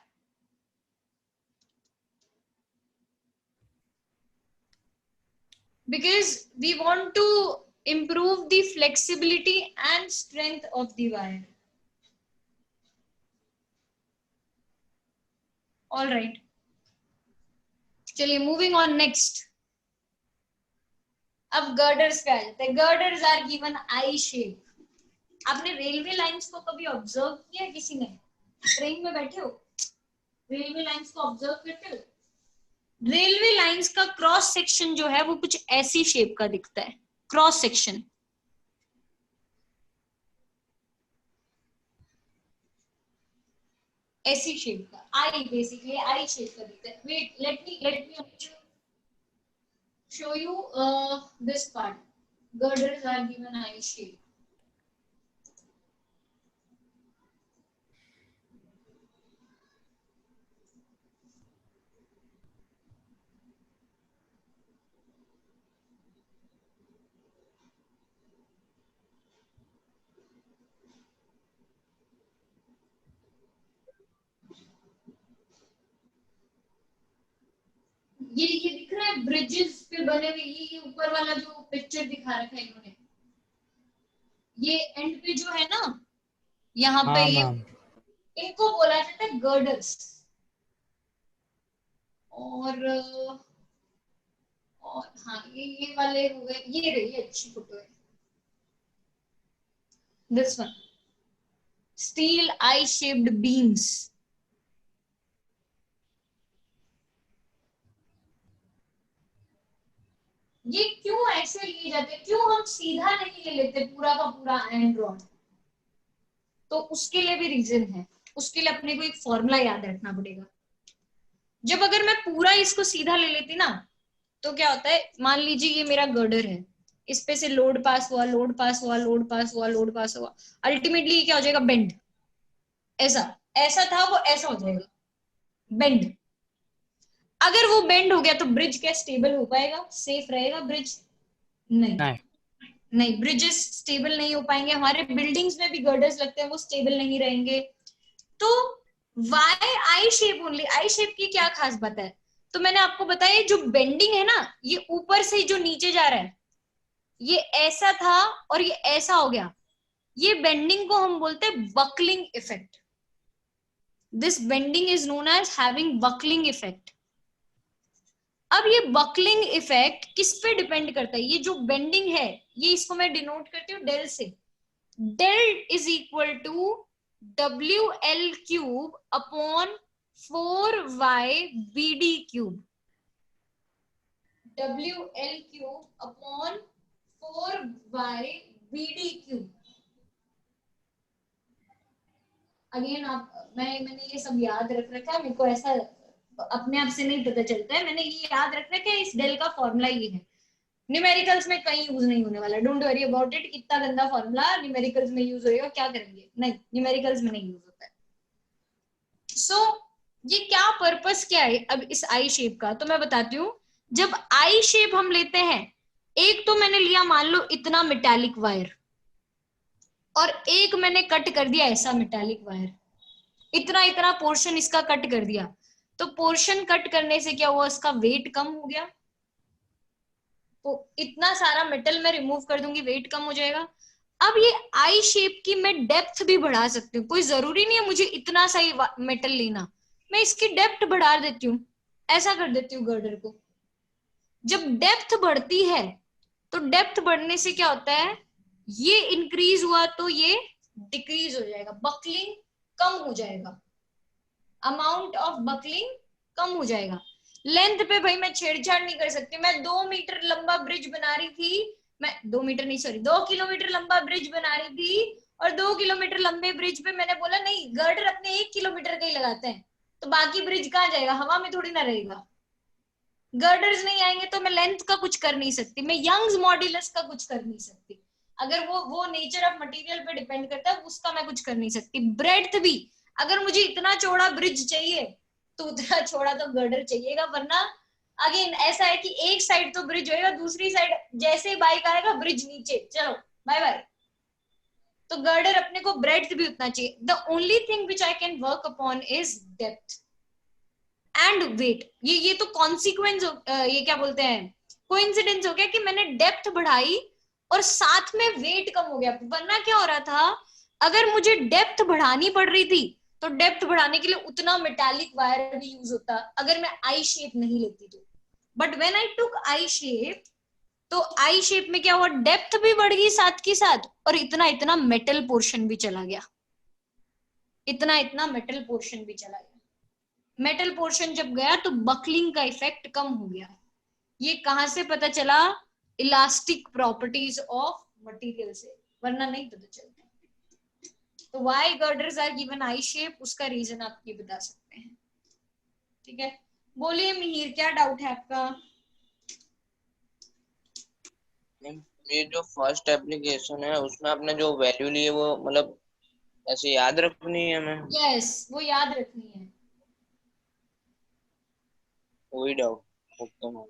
Because we want to improve the flexibility and strength of the wire. All right, चलिए मूविंग ऑन नेक्स्ट। अब गर्डर्स पे आ जाते हैं। Girders are given I shape. आपने railway lines को कभी observe किया? किसी ने ट्रेन में बैठे हो, रेलवे लाइंस को ऑब्जर्व करते हो? रेलवे लाइंस का क्रॉस सेक्शन जो है वो कुछ ऐसी शेप का दिखता है, क्रॉस सेक्शन। ऐसी शेप का, आई बेसिकली आई शेप का दिखता है। Wait, let me show you this part. Girders are given I shape. ये दिख रहा है ब्रिजेस पे बने हुए, ये ऊपर वाला जो पिक्चर दिखा रखा है इन्होंने, ये एंड पे जो है ना यहाँ पे, हाँ ये मैम। इनको बोला जाता है गर्डर्स। और हाँ, ये वाले हो गए, ये रही अच्छी फोटो है, this one. steel I shaped beams. ये क्यों ऐसे लिए जाते, क्यों हम सीधा नहीं ले लेते पूरा का पूरा आयरन रॉड? तो उसके लिए भी रीजन है, उसके लिए अपने को एक फॉर्मूला याद रखना पड़ेगा। जब अगर मैं पूरा इसको सीधा ले लेती ना, तो क्या होता है, मान लीजिए ये मेरा गर्डर है, इस पे से लोड पास हुआ, लोड पास हुआ, लोड पास हुआ, लोड पास हुआ, अल्टीमेटली क्या हो जाएगा, बेंड। ऐसा ऐसा था वो ऐसा हो जाएगा, बेंड। अगर वो बेंड हो गया तो ब्रिज क्या स्टेबल हो पाएगा, सेफ रहेगा ब्रिज? नहीं, नहीं, ब्रिजेस स्टेबल नहीं हो पाएंगे। हमारे बिल्डिंग्स में भी गर्डर्स लगते हैं, वो स्टेबल नहीं रहेंगे। तो वाई आई शेप ओनली? आई शेप की क्या खास बात है? तो मैंने आपको बताया जो बेंडिंग है ना, ये ऊपर से जो नीचे जा रहा है, ये ऐसा था और ये ऐसा हो गया, ये बेंडिंग को हम बोलते हैं buckling effect. This bending is known as having buckling effect. अब ये बकलिंग इफेक्ट किस पे डिपेंड करता है? ये जो बेंडिंग है, ये इसको मैं डिनोट करती हूँ डेल से। Del is equal to WL cube upon 4y BD cube. WL cube upon 4y BD cube. Again मैंने ये सब याद रख रखा है, मेरे को ऐसा अपने आप से नहीं पता चलता है, मैंने ये याद रख रखा है, इस डेल का फॉर्मूला ये है। न्यूमेरिकल्स में कहीं यूज नहीं होने वाला, डोंट वरी अबाउट इट। इतना गंदा फॉर्मूला न्यूमेरिकल्स में यूज होएगा, क्या करेंगे? नहीं, न्यूमेरिकल्स में नहीं यूज होता है। सो ये क्या पर्पस क्या है अब इस आई शेप का, तो मैं बताती हूँ। जब आई शेप हम लेते हैं, एक तो मैंने लिया मान लो इतना मेटालिक वायर, और एक मैंने कट कर दिया ऐसा मेटालिक वायर, इतना इतना पोर्शन इसका कट कर दिया। तो पोर्शन कट करने से क्या हुआ, उसका वेट कम हो गया। तो इतना सारा मेटल मैं रिमूव कर दूंगी, वेट कम हो जाएगा। अब ये आई शेप की मैं डेप्थ भी बढ़ा सकती हूँ, कोई जरूरी नहीं है मुझे इतना सा ही मेटल लेना, मैं इसकी डेप्थ बढ़ा देती हूँ, ऐसा कर देती हूँ गर्डर को। जब डेप्थ बढ़ती है तो डेप्थ बढ़ने से क्या होता है, ये इंक्रीज हुआ तो ये डिक्रीज हो जाएगा, बकलिंग कम हो जाएगा, अमाउंट ऑफ बकलिंग कम हो जाएगा। लेंथ पे भाई मैं छेड़छाड़ नहीं कर सकती। मैं 2 मीटर लंबा ब्रिज बना रही थी, मैं 2 मीटर नहीं सॉरी 2 किलोमीटर लंबा ब्रिज बना रही थी, और 2 किलोमीटर लंबे ब्रिज पे मैंने बोला नहीं, गर्डर अपने 1 किलोमीटर का ही लगाते हैं, तो बाकी ब्रिज कहाँ जाएगा, हवा में थोड़ी ना रहेगा। गर्डर्स नहीं आएंगे तो मैं लेंथ का कुछ कर नहीं सकती, मैं यंग्स मॉड्यूलस का कुछ कर नहीं सकती। अगर वो नेचर ऑफ मटेरियल पे डिपेंड करता है, उसका मैं कुछ कर नहीं सकती। ब्रेड्थ भी, अगर मुझे इतना चौड़ा ब्रिज चाहिए तो उतना चौड़ा तो गर्डर चाहिएगा, वरना अगेन ऐसा है कि एक साइड तो ब्रिज होएगा, दूसरी साइड जैसे ही बाइक आएगा ब्रिज नीचे, चलो बाय बाय। तो गर्डर अपने को ब्रेड्थ भी उतना चाहिए। The only thing which I can work upon is depth and weight. ये तो कॉन्सिक्वेंस, ये क्या बोलते हैं, कोइंसिडेंस हो गया कि मैंने डेप्थ बढ़ाई और साथ में वेट कम हो गया। वरना क्या हो रहा था, अगर मुझे डेप्थ बढ़ानी पड़ रही थी तो डेप्थ बढ़ाने के लिए उतना मेटालिक वायर भी यूज होता, अगर मैं आई शेप नहीं लेती तो। But when I took I shape, तो आई शेप में क्या हुआ, डेप्थ भी बढ़ गई साथ के साथ, और इतना इतना मेटल पोर्शन भी चला गया, इतना इतना मेटल पोर्शन भी चला गया। मेटल पोर्शन जब गया तो बकलिंग का इफेक्ट कम हो गया। ये कहां से पता चला, इलास्टिक प्रॉपर्टीज ऑफ मटेरियल से, वरना नहीं पता चलता। तो why girders are given I shape, उसका रीजन आप ये बता सकते हैं। ठीक है, बोलिए मिहिर, क्या डाउट है आपका? ये जो फर्स्ट एप्लीकेशन है उसमें आपने जो वैल्यू ली है वो मतलब ऐसे याद रखनी है हमें? यस, वो याद रखनी है, वही डाउट। ओके मैम,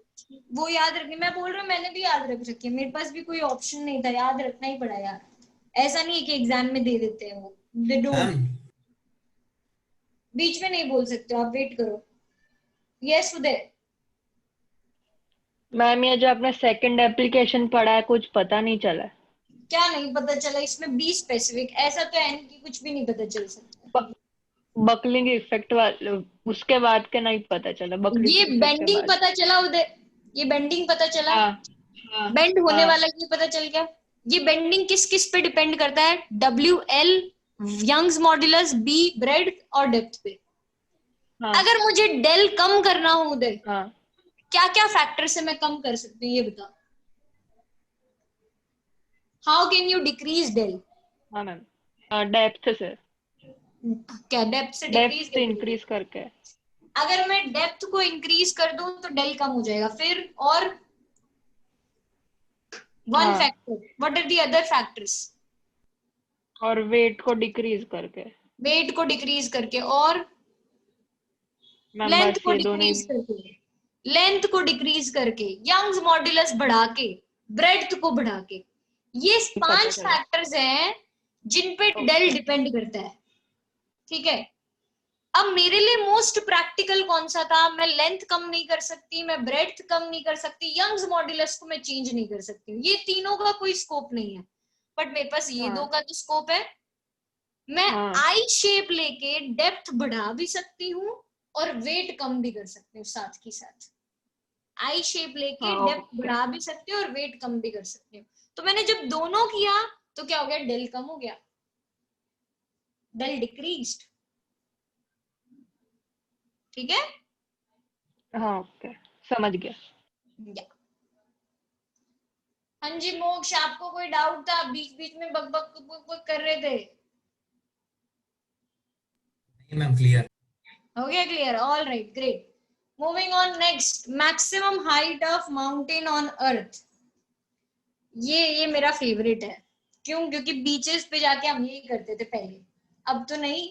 वो याद रखनी। मैं बोल रहा हूँ मैंने भी याद रख रखी है, मेरे पास भी कोई ऑप्शन नहीं था, याद रखना ही पड़ा यार। ऐसा नहीं है कि एग्जाम में दे देते हैं वो, दे डोंट। बीच में नहीं बोल सकते, आप वेट करो। यस उदय। मैम ये जो आपने सेकंड एप्लीकेशन पढ़ा है, कुछ पता नहीं चला? क्या नहीं पता चला इसमें? बी स्पेसिफिक, ऐसा तो है कि कुछ भी नहीं पता चल सकता। बकलिंग इफेक्ट वाले उसके बाद के नहीं पता चला। ये बेंडिंग पता चला उदय, ये बेंडिंग पता चला, बेंड होने वाला ये पता चल गया। ये बेंडिंग किस किस पे डिपेंड करता है, WL Young's modulus b breadth और डेप्थ पे। हाँ अगर मुझे डेल कम करना हो उदय, हाँ क्या क्या फैक्टर से मैं कम कर सकती हूँ ये बता। How can you decrease del? हाँ मैम, डेप्थ से, क्या डेप्थ से डिक्रीज डेप्थ इंक्रीज करके। अगर मैं डेप्थ को इंक्रीज कर दूं तो डेल कम हो जाएगा। फिर और वन हाँ factor, what are the other factors? और वेट को डिक्रीज करके। वेट को डिक्रीज करके और मैम लेंथ बस को ये दोनों डिक्रीज करके, लेंथ को डिक्रीज करके, यंग्स मॉड्यूलस बढ़ा के, ब्रेड्थ को बढ़ा के। ये ही पता 5 चला। फैक्टर्स हैं जिन पे ओके। डेल डिपेंड करता है। ठीक है, अब मेरे लिए मोस्ट प्रैक्टिकल कौन सा था? मैं लेंथ कम नहीं कर सकती, मैं ब्रेड्थ कम नहीं कर सकती, यंग्स मॉड्यूलस को मैं चेंज नहीं कर सकती हूँ। ये तीनों का कोई स्कोप नहीं है, बट मेरे पास ये हाँ दो का तो स्कोप है। मैं हाँ आई शेप लेके डेप्थ बढ़ा भी सकती हूँ और वेट कम भी कर सकती हूँ साथ की साथ। आई शेप लेके हाँ डेप्थ ओके। बढ़ा भी सकती हूँ और वेट कम भी कर सकती हूँ। तो मैंने जब दोनों किया तो क्या हो गया? डेल कम हो गया, डेल डिक्रीज्ड। ठीक है, हाँ ओके, समझ गया। या हाँ जी मोक्ष, आपको कोई डाउट था? बीच बीच में बक बक बक बक कर रहे थे। नहीं मैम, क्लियर। हो गया clear? All right, great. Moving on next, maximum height of mountain on earth. ये मेरा फेवरेट है। क्यों? क्योंकि बीचेस पे जाके हम यही करते थे पहले, अब तो नहीं।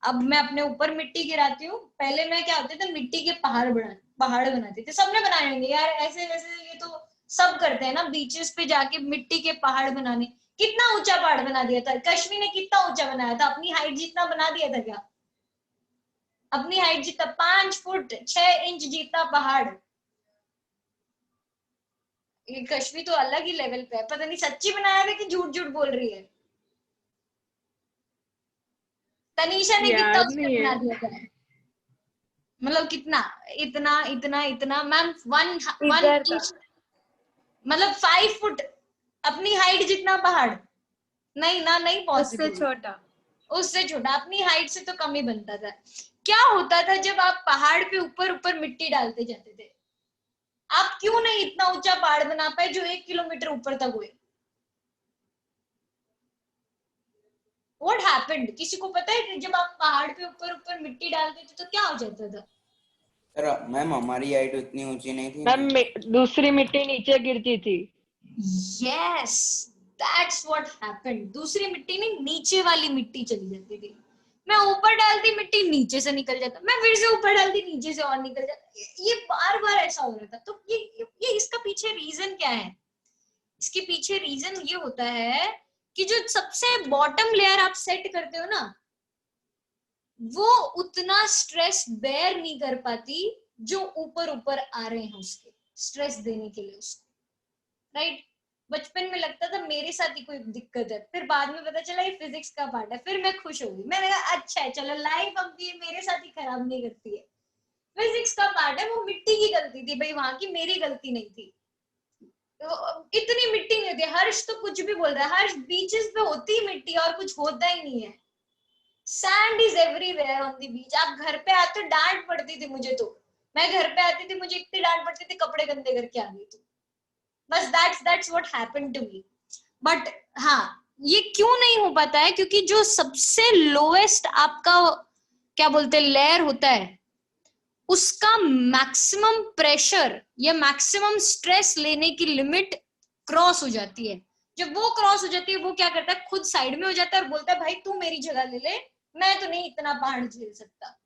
अब मैं अपने ऊपर मिट्टी गिराती हूँ। पहले मैं क्या होते थे, मिट्टी के पहाड़ बनाते थे। सबने बनाए होंगे यार ऐसे वैसे, ये तो सब करते हैं ना, बीचेस पे जाके मिट्टी के पहाड़ बनाने। कितना ऊंचा पहाड़ बना दिया था कश्मीर ने? कितना ऊंचा बनाया था? अपनी हाइट जितना बना दिया था क्या? अपनी हाइट जितना, 5 फुट 6 इंच जितना पहाड़। ये कश्मीर तो अलग ही लेवल पे है। पता नहीं सच्ची बनाया था कि झूठ झूठ बोल रही है। तनीषा ने कितना याद उसका नहीं बना है। दिया था? मतलब कितना? इतना इतना इतना मैम, वन वन इधर का इंच, मतलब 5 फुट अपनी हाइट जितना पहाड़? नहीं ना, नहीं उससे पॉसिबल। छोटा। उससे छोटा, अपनी हाइट से तो कम ही बनता था। क्या होता था जब आप पहाड़ पे ऊपर ऊपर मिट्टी डालते जाते थे? आप क्यों नहीं इतना ऊंचा पहाड़ बना पाए जो 1 किलोमीटर ऊपर तक हुए? What happened? किसी को पता है कि जब आप पहाड़ पे ऊपर ऊपर मिट्टी डालते थे तो क्या हो जाता था? सर मैम हमारी हाइट उतनी ऊंची नहीं थी मैम ना। दूसरी मिट्टी नीचे गिरती थी। Yes, that's what happened. दूसरी मिट्टी नहीं, नीचे वाली मिट्टी चली जाती थी। मैं ऊपर डालती मिट्टी नीचे से निकल जाता, मैं फिर से ऊपर डालती नीचे से और निकल जाता। ये बार बार ऐसा हो रहा था। तो ये इसका पीछे रीजन क्या है? इसके पीछे रीजन ये होता है कि जो सबसे बॉटम लेयर आप सेट करते हो ना, वो उतना स्ट्रेस बेयर नहीं कर पाती जो ऊपर ऊपर आ रहे हैं उसके स्ट्रेस देने के लिए उसको। राइट? बचपन में लगता था मेरे साथ ही कोई दिक्कत है, फिर बाद में पता चला ये फिजिक्स का पार्ट है। फिर मैं खुश हो गई, मैंने कहा अच्छा है, चलो लाइफ अब ये मेरे साथ ही खराब नहीं करती है। फिजिक्स का पार्ट है, वो मिट्टी की गलती थी भाई, वहां की मेरी गलती नहीं थी। तो इतनी मिट्टी नहीं होती। हर्ष तो कुछ भी बोल रहा है, हर्ष बीचेस पे होती ही मिट्टी और कुछ होता ही नहीं है। Sand is everywhere on the beach. आप घर पे आते डांट पड़ती थी मुझे, तो मैं घर पे आती थी मुझे इतनी डांट पड़ती थी, कपड़े गंदे करके आ गई थी। बस that's what happened to me. But हाँ, ये क्यों नहीं हो पाता है? क्योंकि जो सबसे लोएस्ट आपका क्या बोलते हैं लेयर होता है, उसका मैक्सिमम प्रेशर या मैक्सिमम स्ट्रेस लेने की लिमिट क्रॉस हो जाती है। जब वो क्रॉस हो जाती है, वो क्या करता है, खुद साइड में हो जाता है और बोलता है भाई तू मेरी जगह ले ले, मैं तो नहीं इतना पहाड़ झेल सकता।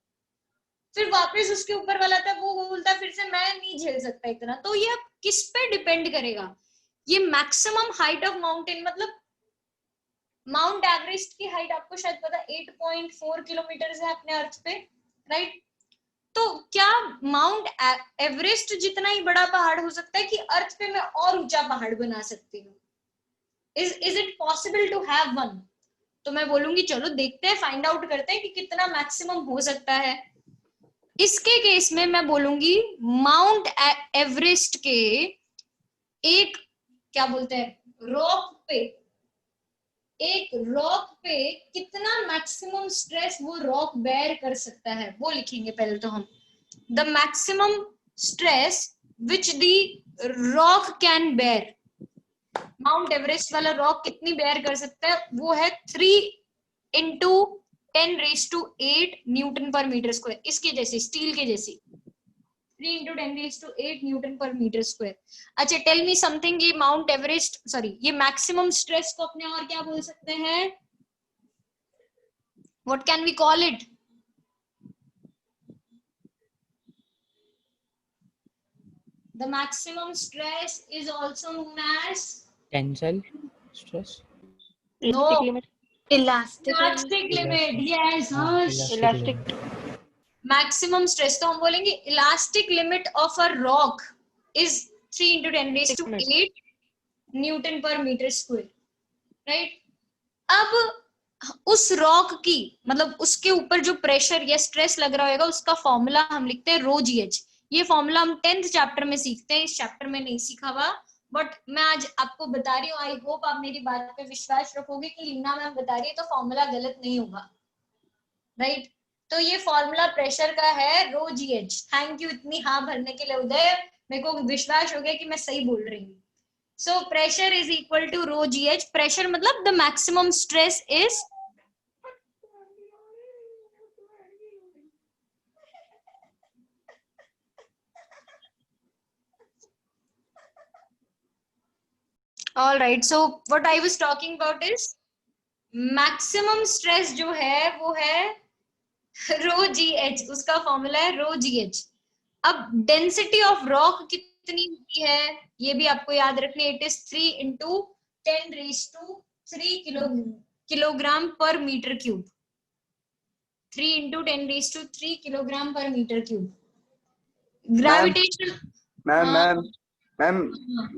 फिर वापस उसके ऊपर वाला था, वो बोलता है फिर से मैं नहीं झेल सकता इतना। तो ये अब किस पे डिपेंड करेगा? ये मैक्सिमम हाइट ऑफ माउंटेन, मतलब माउंट एवरेस्ट की हाइट आपको शायद पता 8.4 किलोमीटर है अपने अर्थ पे, राइट? तो क्या माउंट एवरेस्ट जितना ही बड़ा पहाड़ हो सकता है कि अर्थ पे मैं और ऊंचा पहाड़ बना सकती हूँ? Is it possible to have one? तो मैं बोलूंगी चलो देखते हैं, फाइंड आउट करते हैं कि कितना मैक्सिमम हो सकता है। इसके केस में मैं बोलूंगी माउंट एवरेस्ट के एक क्या बोलते हैं रॉक पे एक रॉक पे कितना मैक्सिमम स्ट्रेस वो रॉक बेयर कर सकता है वो लिखेंगे पहले तो हम। The maximum stress which the rock can bear, Mount Everest वाला रॉक कितनी बेयर कर सकता है, वो है 3 into 10⁸ newton per metre square. इसके जैसे स्टील के जैसी 3 into 10⁸ newton per metre square. अच्छा टेल मी समथिंग, ये माउंट एवरेस्ट सॉरी ये मैक्सिमम स्ट्रेस को अपने और क्या बोल सकते हैं, what can we call it? The maximum stress is also known as tensile stress, no Elastic elastic limit. Yes, harsh. Elastic. Maximum stress तो हम बोलेंगे elastic limit of a rock is 3 into 10⁸ newton per metre square, right? अब उस rock की मतलब उसके ऊपर जो प्रेशर या स्ट्रेस लग रहा होगा उसका फॉर्मूला हम लिखते हैं रो जी एच। ये फॉर्मूला हम 10th चैप्टर में सीखते हैं, इस चैप्टर में नहीं सीखा हुआ, बट मैं आज आपको बता रही हूँ। आई होप आप मेरी बात पे विश्वास रखोगे कि लीना मैम बता रही है तो फॉर्मूला गलत नहीं होगा, राइट? तो ये फॉर्मूला प्रेशर का है rho ji H. Thank you इतनी हाँ भरने के लिए उदय, मेरे को विश्वास हो गया कि मैं सही बोल रही हूँ। So pressure is equal to rho ji h. Pressure मतलब the maximum stress is all right. So what I was talking about is maximum stress जो है वो है रो जी एच, उसका फॉर्मूला है रो जी एच। अब डेंसिटी ऑफ रॉक कितनी होती है ये भी आपको याद रखनी है, it is 3 into 10⁻³ kilogram per metre cube. 3 into 10⁻³ kilogram per metre cube. Gravitational ma'am ma'am ma'am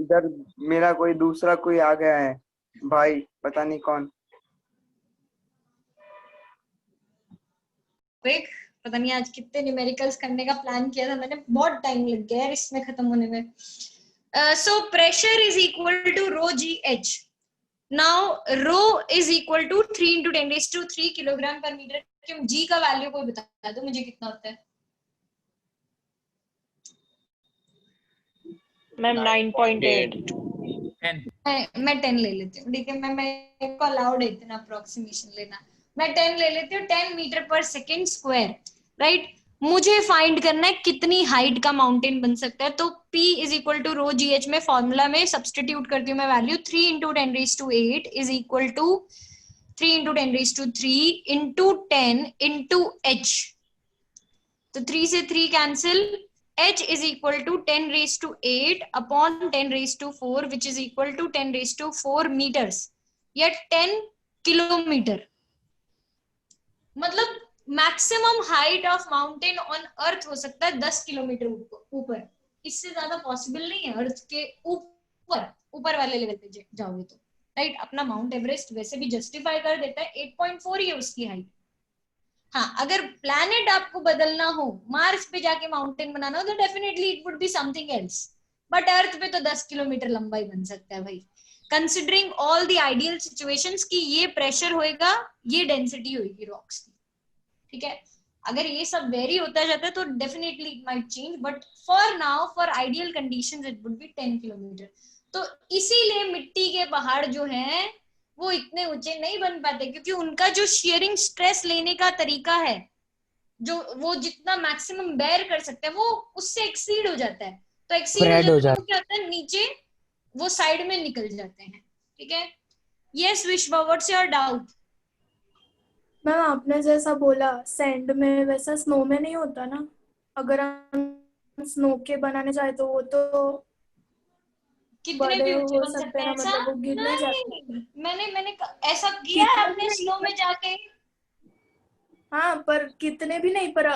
इधर मेरा कोई दूसरा कोई आ गया है भाई, पता नहीं कौन। पता नहीं आज कितने न्यूमेरिकल्स करने का प्लान किया था मैंने, बहुत टाइम लग गया है इसमें खत्म होने में। So pressure is equal to rho ji H. Now rho is equal to 3 into 10⁻³ kilogram per metre cube. G का वैल्यू कोई बता दो मुझे कितना होता है? मैम 9.8। मैं 10 ले लेती हूँ, ठीक है? मैं को अलाउड है इतना अप्रोक्सीमेशन लेना। मैं 10 ले लेती हूँ, 10 मीटर पर सेकेंड स्क्वायर, राइट? मुझे फाइंड करना है कितनी हाइट का माउंटेन बन सकता है। तो P is equal to rho ji h में फॉर्मूला में सब्सटीट्यूट करती हूँ मैं value, 3 into 10⁸ is equal to 3 into 10⁻³ into 10 into h. तो 3 से 3 cancel, h is equal to 10⁸ upon 10⁴ which is equal to 10⁴ meters या 10 किलोमीटर। मतलब maximum height of mountain on earth हो सकता है 10 किलोमीटर ऊपर, इससे ज्यादा पॉसिबल नहीं है अर्थ के ऊपर वाले लेवल पे जाओगे तो, राइट? अपना माउंट एवरेस्ट वैसे भी जस्टिफाई कर देता है, 8.4 ही है उसकी हाइट। हाँ, अगर प्लैनेट आपको बदलना हो, मार्स पे जाके माउंटेन बनाना हो तो definitely it would be something else, but earth पे तो 10 किलोमीटर लंबा ही बन सकता है भाई, considering all the ideal situations कि ये प्रेशर होएगा, ये डेंसिटी होएगी रॉक्स की, ठीक है? अगर ये सब वेरी होता जाता है तो definitely it might change, but for now for ideal conditions it would be 10 kilometre. तो इसीलिए मिट्टी के पहाड़ जो हैं वो इतने ऊंचे नहीं बन पाते, क्योंकि उनका जो शेयरिंग स्ट्रेस लेने का तरीका है, जो वो जितना मैक्सिमम बेयर कर सकते हैं वो उससे एक्सीड हो जाता है। तो एक्सीड हो जाता है तो क्या होता है, नीचे वो साइड में निकल जाते हैं, ठीक है? यस विश्वा, व्हाट्स योर डाउट? मैम आपने जैसा बोला सैंड में, वैसा स्नो में नहीं होता ना? अगर हम स्नो के बनाने चाहे तो वो तो कितने भी ऊंचे हो बन सकते सकते हैं हैं ना, ऐसा? मतलब वो गिर नहीं जाते। मैंने ऐसा किया है आपने स्नो में जाके? हाँ पर कितने भी नहीं, पर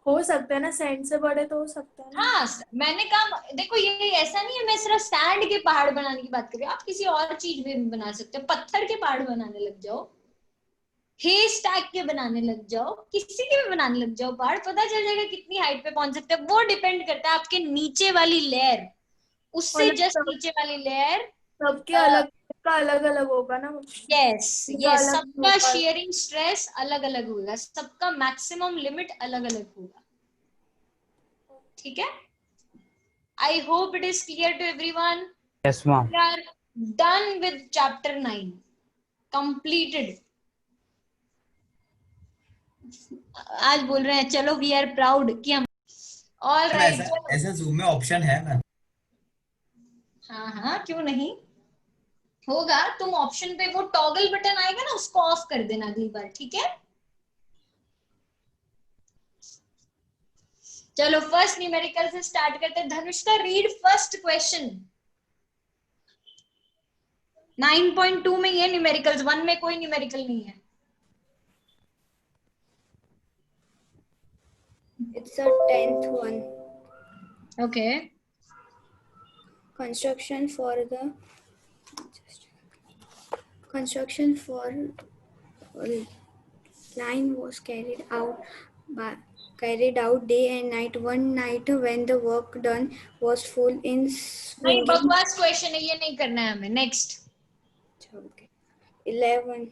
हो सकते हैं ना, सैंड से बड़े तो हो सकते हैं ना। हाँ, मैंने कहा देखो ये ऐसा नहीं है मैं सिर्फ सैंड के पहाड़ बनाने की बात कर रही हूँ, आप किसी और चीज भी बना सकते हो, पत्थर के पहाड़ बनाने लग जाओ, हे स्टैक के बनाने लग जाओ, किसी के भी बनाने लग जाओ पहाड़, पता चल जाएगा कितनी हाइट पे पहुंच सकते हैं। वो डिपेंड करता है आपके नीचे वाली लेयर, उससे जस्ट नीचे वाली लेयर सबके अलग का अलग अलग होगा ना। यस उनका यस, अलग सबका होगा। शेयरिंग स्ट्रेस अलग अलग होगा, सबका मैक्सिमम लिमिट अलग अलग होगा। ठीक है, I hope it is clear to everyone. Yes ma'am. We are done with chapter 9, completed. आज बोल रहे हैं चलो वी आर प्राउड कि हम। ऑल मैम राइट, ऐसा ऐसा जूम में ऑप्शन है मैम? हाँ हाँ क्यों नहीं होगा। तुम ऑप्शन पे वो टॉगल बटन आएगा ना, उसको ऑफ कर देना अगली बार, ठीक है। चलो फर्स्ट न्यूमेरिकल से स्टार्ट करते हैं। Dhanushka read first question. 9.2 में ये न्यूमेरिकल्स, 1 में कोई न्यूमेरिकल नहीं है। It's a 10th one. Okay. Construction for the line was carried out day and night. One night when the work done was full in नहीं, swinging. बकवास क्वेश्चन है ये, नहीं करना है हमें। Next 11.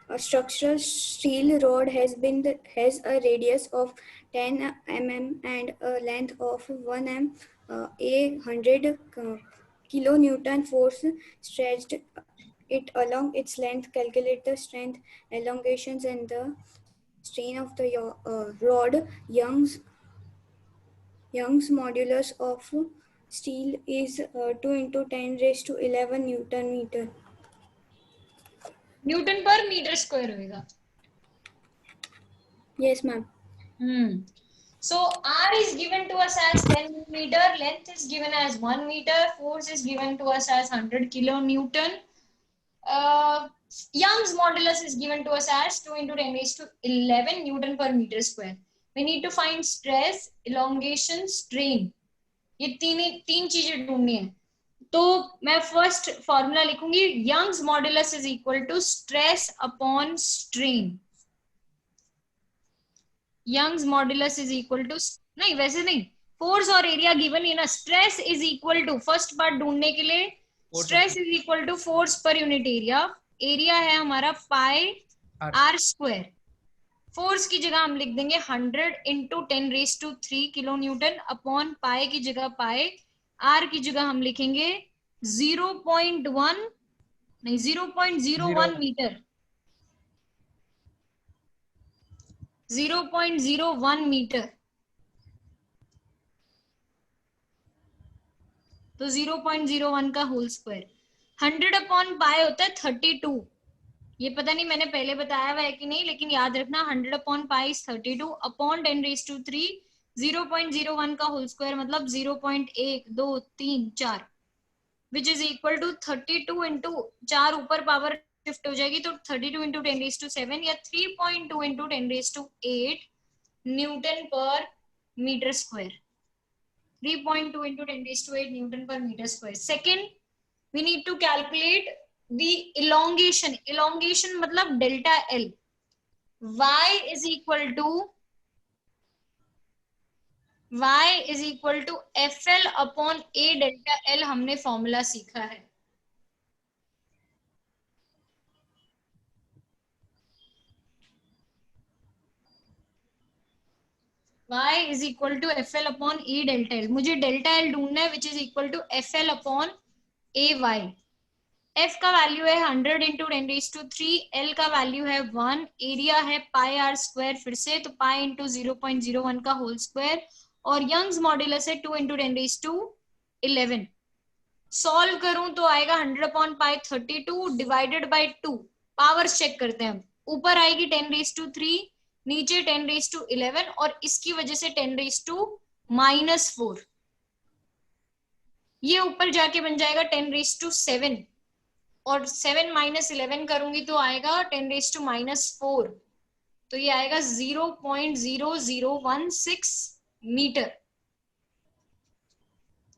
A structural steel rod has a radius of 10 mm and a length of 1 m. A 100 kilonewton force stretched it along its length. Calculate the strength, elongations, and the strain of the rod. Young's modulus of steel is 2 into 10 raised to 11 Newton meter. Newton per metre square होगा। Yes, ma'am. So R is given to us as 10 meter, length is given as 1 meter, force is given to us as 100 kilonewton. Young's modulus is given to us as 2 into 10 raised to 11 Newton per meter square. We need to find stress, elongation, strain. ये तीन चीजें ढूंढनी है। तो मैं first formula लिखूंगी, Young's modulus is equal to stress upon strain. Young's modulus is equal to, नहीं वैसे नहीं, फोर्स और एरिया गिवन है ना। Stress is equal to, first part ढूंढने के लिए stress is equal to force per unit area. Area है हमारा पाई आर स्क्वायर। फोर्स की जगह हम लिख देंगे 100 into 10 raise to 3 kilo newton upon pi की जगह पाई, आर की जगह हम लिखेंगे 0.1 नहीं 0.01 मीटर, 0.01 मीटर। तो 0.01 का होल स्क्वायर। 100 अपॉन पाई होता है 32। ये पता नहीं मैंने पहले बताया हुआ है कि नहीं, लेकिन याद रखना 100 upon pi is 32 upon 10 raise to 3, 0.01 का होल स्क्वायर मतलब 0.1234 which is equal to 32 into 4 ऊपर पावर शिफ्ट हो जाएगी तो 32 इंटू 10 रेज टू 7 या 3.2 into 10 raise to 8 Newton per metre square. 3.2 into 10 raised to 8 Newton per meter square. Second, we need to calculate the elongation. Elongation मतलब delta L. Y is equal to FL upon A delta L हमने formula सीखा है। Y is equal to FL upon E delta L. मुझे delta L ढूंढना है which is equal to FL upon AY. F का value है 100 into 10 raised to 3, L का value है 1, एरिया है पाई आर स्क्वायर फिर से तो पाई इंटू 0.01 का होल स्क्वायर और यंग्स मॉड्यूलस है 2 into 10 raised to 11। सॉल्व करूं तो आएगा 100 upon pi 32 divided by 2। Powers check करते हैं हम, ऊपर आएगी 10 raised to 3, नीचे 10 raised to 11 और इसकी वजह से 10 raised to -4। ये ऊपर जाके बन जाएगा 10 raised to 7 और 7 - 11 करूंगी तो आएगा 10 raised to -4 तो ये आएगा 0.0016 मीटर।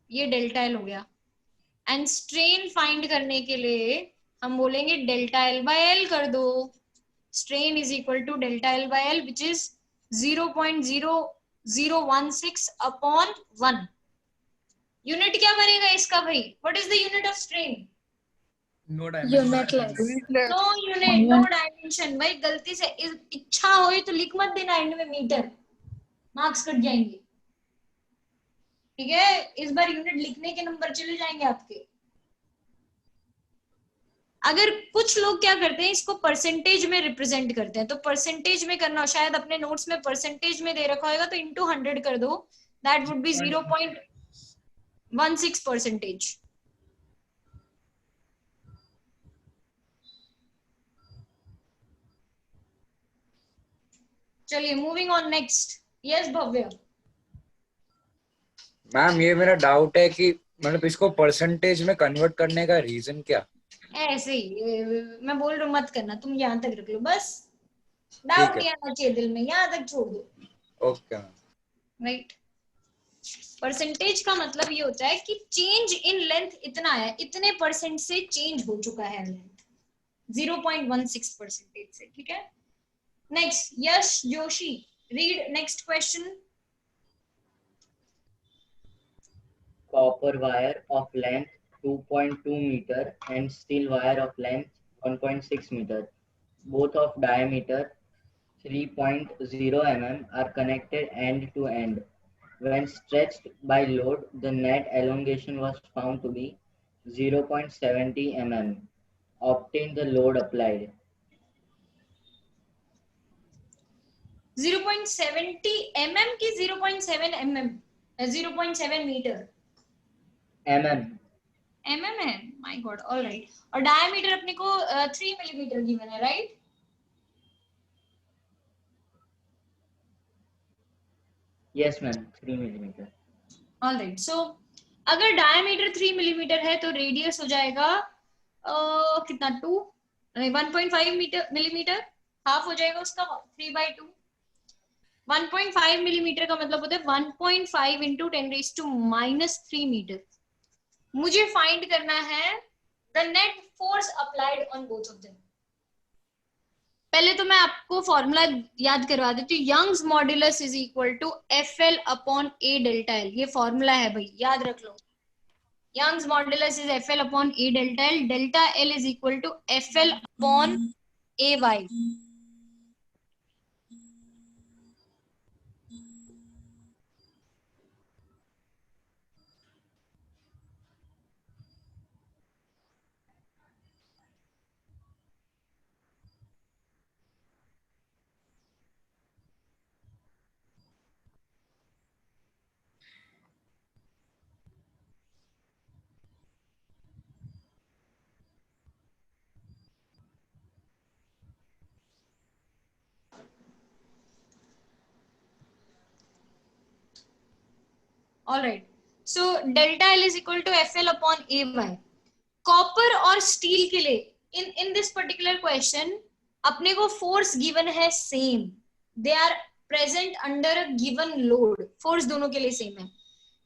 ये डेल्टा एल हो गया। एंड स्ट्रेन फाइंड करने के लिए हम बोलेंगे डेल्टा एल बाय एल कर दो। Strain is equal to delta L by L which is 0.0016 upon 1। Unit क्या बनेगा इसका भाई? What is the unit of strain? No Unitless. No unit, no dimension. भाई गलती से इच्छा हुई तो लिख मत देना एंड में मीटर, मार्क्स कट जाएंगे। ठीक है, इस बार यूनिट लिखने के नंबर चले जाएंगे आपके। अगर कुछ लोग क्या करते हैं, इसको परसेंटेज में रिप्रेजेंट करते हैं, तो परसेंटेज में करना, शायद अपने नोट्स में परसेंटेज में दे रखा होगा, तो इंटू 100 कर दो, दैट वुड बी 0.16%। चलिए moving on next. Yes Bhavya. Ma'am ये मेरा डाउट है कि मतलब इसको परसेंटेज में कन्वर्ट करने का रीजन क्या? ऐसे ही मैं बोल रहा हूँ मत करना, तुम यहाँ तक रख लो बस, डाउट नहीं आना चाहिए दिल में, यहाँ तक छोड़ दो। Okay ma'am. राइट। परसेंटेज का मतलब ये होता है कि चेंज इन लेंथ इतना है, इतने परसेंट से चेंज हो चुका है लेंथ, 0.16% से। ठीक है, next Yash Joshi, read next question. Copper wire of length 2.2 meter and steel wire of length 1.6 meter, both of diameter 3.0 mm, are connected end to end. When stretched by load, the net elongation was found to be 0.70 mm. Obtain the load applied. 0.70 mm की 0.7 mm, 0.7 metre mm है। My god, alright. और diameter अपने को 3 millimetre given है, right? Yes ma'am, 3 millimeter. Alright, so अगर diameter 3 millimetre है तो radius हो जाएगा कितना, 1.5 मिलीमीटर, हाफ हो जाएगा उसका 3/2। 1.5 मिलीमीटर का मतलब होता है 1.5 इंटू 10⁻³ मीटर। मुझे फाइंड करना है the net force applied on both of them. पहले तो मैं आपको फॉर्मूला याद करवा देती हूँ। Young's modulus is equal to FL upon A delta L। ये फॉर्मूला है भाई, याद रख लो। Young's modulus is FL upon A delta L, delta L is equal to FL upon AY। Alright, so delta L is equal to FL upon AY। Copper और steel के लिए in this particular question अपने को force given है same, they are present under a given load. Force दोनों के लिए same है,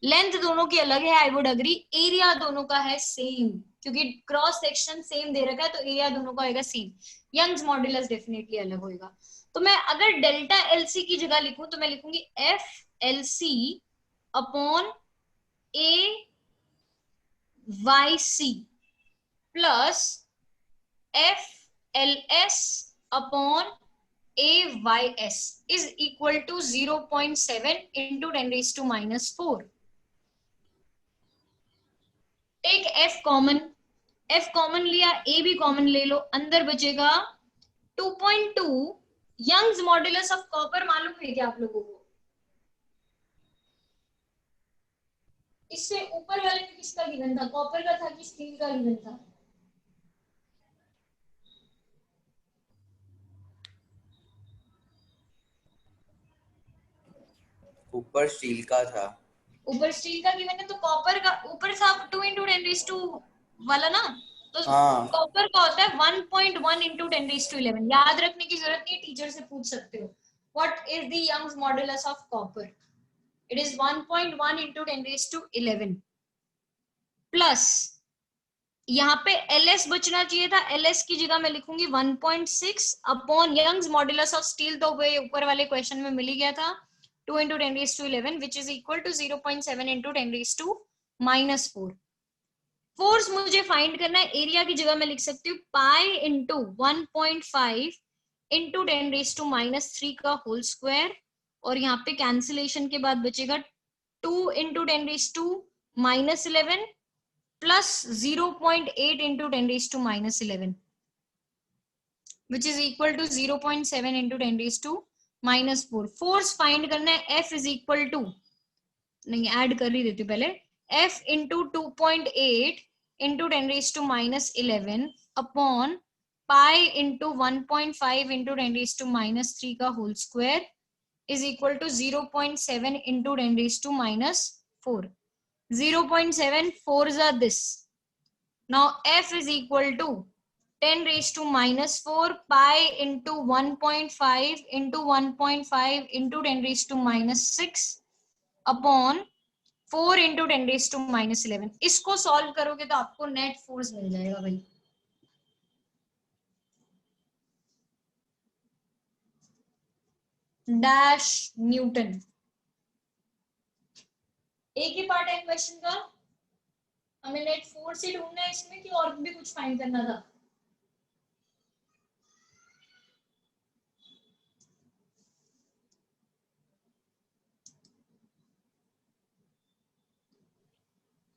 लेंथ दोनों की अलग है, आई वुड अग्री। एरिया दोनों का है सेम, क्योंकि क्रॉस सेक्शन सेम दे रखा है तो एरिया दोनों का होगा सेम। यंग्स मॉड्यूलस डेफिनेटली अलग होगा। तो मैं अगर डेल्टा LC की जगह लिखूं तो मैं लिखूंगी FLC upon AYC plus FLS upon AYS is equal to 0.7 into 10⁻⁴। Take F common, F common लिया, A भी कॉमन ले लो, अंदर बचेगा 2.2। यंग्स मॉड्यूलस ऑफ कॉपर मालूम है क्या आप लोगों को? इससे ऊपर वाले में किसका गिवन था, कॉपर का था कि स्टील का गिवन था? ऊपर स्टील का था। ऊपर स्टील का गिवन है तो कॉपर का ऊपर था 2 into 10⁻² वाला ना, तो कॉपर का होता है 1.1 into 10⁻11। याद रखने की जरूरत नहीं, टीचर से पूछ सकते हो what is the Young's modulus of copper. It is 1.1 into 10⁻11 plus यहाँ पे LS बचना चाहिए था, LS की जगह मैं लिखूंगी 1.6 upon Young's modulus of steel, तो वो ऊपर वाले क्वेश्चन में मिल ही गया था 2 into 10⁻11 which is equal to 0.7 into 10⁻⁴। -4। Force मुझे फाइंड करना है, एरिया की जगह मैं लिख सकती हूँ पाई इंटू 1.5 इंटू 10⁻³ का होल स्क्वायर, और यहाँ पे कैंसिलेशन के बाद बचेगा 2 into 10⁻11 plus 0.8 into 10⁻11 which is equal to 0.7 into 10⁻⁻4। Force find करना है, F इज इक्वल टू, नहीं ऐड कर ही देती हूँ पहले, F into 2.8 into 10⁻11 upon pi into 1.5 into 10⁻³ का whole square is equal to 0.7 into 10⁻⁴. 0.7 fours are this. Now F is equal to 10⁻⁴ pi into 1.5 into 1.5 into 10⁻�6 upon 4 into 10⁻11। इसको solve करोगे तो आपको नेट फोर्स मिल जाएगा भाई। Dash Newton. एक ही part है question का, हमें नेट फोर्स ही ढूंढना है इसमें कि और भी कुछ फाइंड करना था?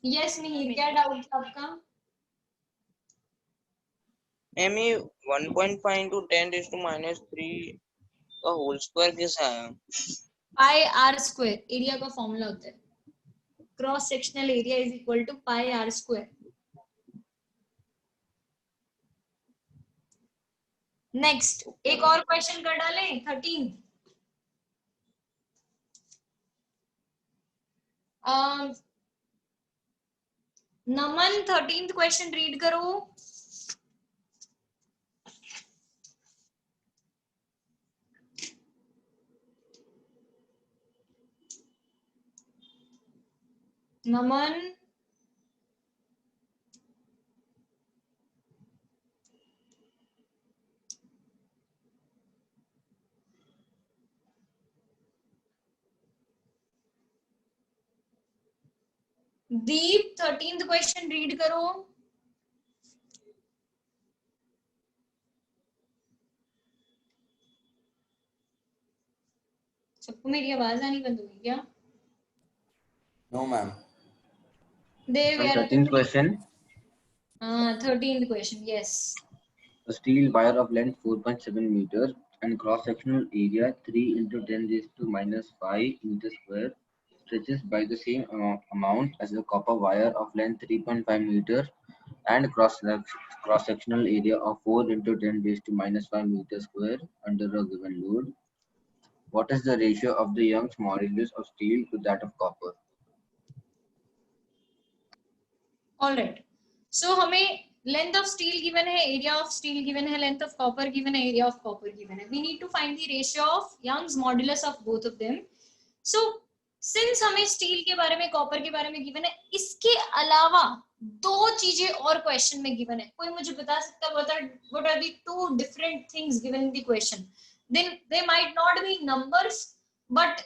यस नहीं, क्या डाउट था आपका? एमी 1.5 into 10⁻³ का होल स्क्वायर कैसा है? पाई आर स्क्वायर, एरिया का फॉर्मूला होता है, cross sectional area is equal to pi r square. Next एक और क्वेश्चन कर डालें, 13। नमन 13th क्वेश्चन रीड करो। नमन दीप 13th क्वेश्चन रीड करो। सबको मेरी आवाज आनी बंद हो गई क्या? No, ma'am. देव यार 13th question. 13th question, yes. A steel wire of length 4.7 meters and cross-sectional area 3 into 10⁻⁵ meter square stretches by the same amount as a copper wire of length 3.5 meter and cross-sectional area of 4 into 10⁻⁵ meter square under a given load. What is the ratio of the Young's modulus of steel to that of copper? All right. So हमें length of steel given है, area of steel given है, length of copper given है, area of copper given है। We need to find the ratio of Young's modulus of both of them. So since हमें steel के बारे में, copper के बारे में गिवन है, इसके अलावा दो चीजें और क्वेश्चन में गिवन है। कोई मुझे बता सकता है what are the two different things given in the question? Then they might not be numbers but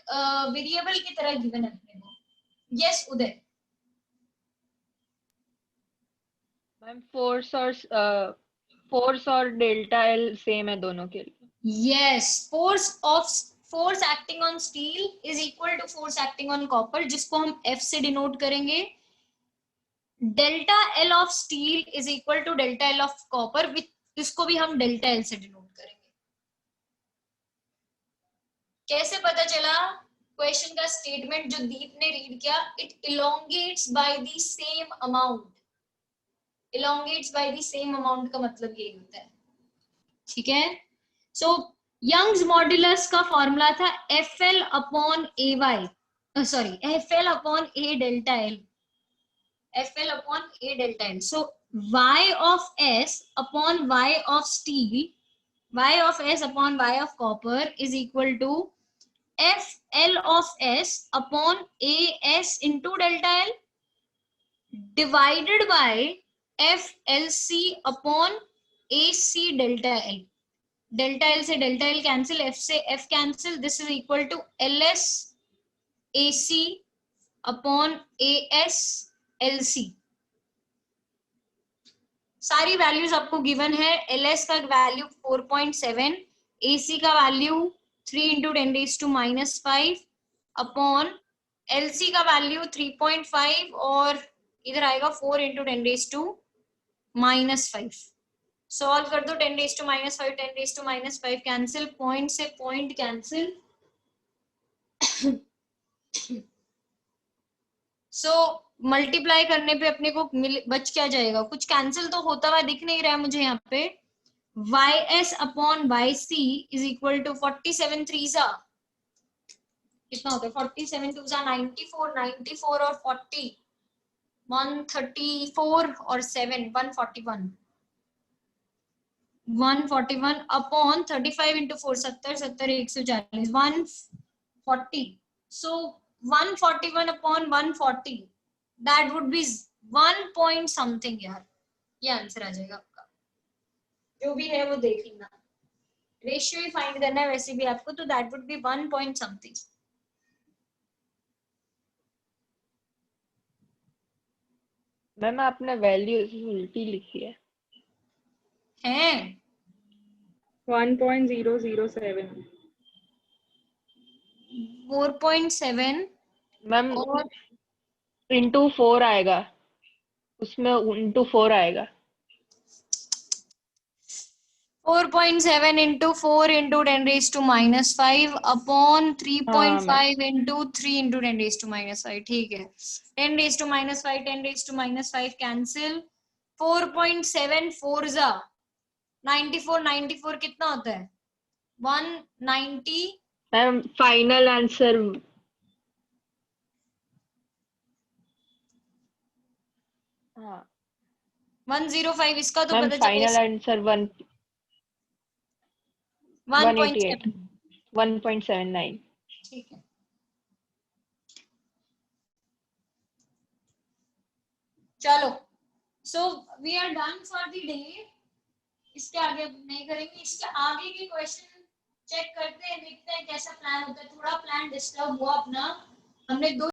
variable की तरह गिवन है अपने को। यस उदय। मैम फोर्स और डेल्टा एल सेम है दोनों के लिए। Yes, force acting on steel is equal to force acting on copper, जिसको हम F से डिनोट करेंगे। Delta L of steel is equal to delta L of copper, इसको भी हम डेल्टा एल से डिनोट करेंगे। कैसे पता चला? क्वेश्चन का स्टेटमेंट जो दीप ने रीड किया, it elongates by the same amount. elongates by the same amount का मतलब यही होता है, ठीक है? सो यंग्स मॉड्यूलस का फॉर्मूला था FL upon AY, sorry FL upon A delta L, FL upon A delta L। So Y of S upon Y of steel, Y of S upon Y of copper is equal to FL of S upon AS into delta L divided by FLC upon AC delta L। Delta L से delta L cancel, F से F cancel, this is equal to LS AC upon AS LC सारी values आपको गिवन है। LS का value 4.7, AC का value 3 into 10 raised to -5 upon LC का value 3.5 और इधर आएगा 4 into 10 raised to -5। सॉल्व कर दो 10 raised to -5 10 raised to -5 cancel, point से पॉइंट कैंसिल। सो मल्टीप्लाई करने पे अपने को बच क्या जाएगा, कुछ कैंसिल तो होता हुआ दिख नहीं रहा है मुझे यहाँ पे। YS upon YC is equal to 47 3 कितना होता है, 47 2 94, 94 और 40 134 और 7 141 141 upon 35 into 4 70 70 140 140। So 141 upon 140 that would be 1 point something यार, ये आंसर आ जाएगा आपका। जो भी है वो देख लेना, रेशियो ही फाइंड करना है वैसे भी आपको, तो that would be 1 point something. Ma'am आपने वैल्यू उल्टी लिखी है। 1.007 4.7 मैम और इंटू 4 आएगा, उसमें इंटू 4 आएगा। 4.7 into 4 into 10 raised to -5 upon 3.5 into 3 into 10 raised to -5। ठीक है, 10 raised to -5 10 raised to -5 cancel. 4.7 4 जा 94 94 कितना होता है 190। मैम फाइनल आंसर हाँ 105, इसका तो मैम पता फाइनल चला आंसर 188 1.79। ठीक है, चलो so we are done for the day. इसके आगे नहीं करेंगे, इसके आगे के क्वेश्चन चेक करते हैं, देखते हैं कैसा प्लान होता है। थोड़ा प्लान डिस्टर्ब हुआ अपना, हमने 2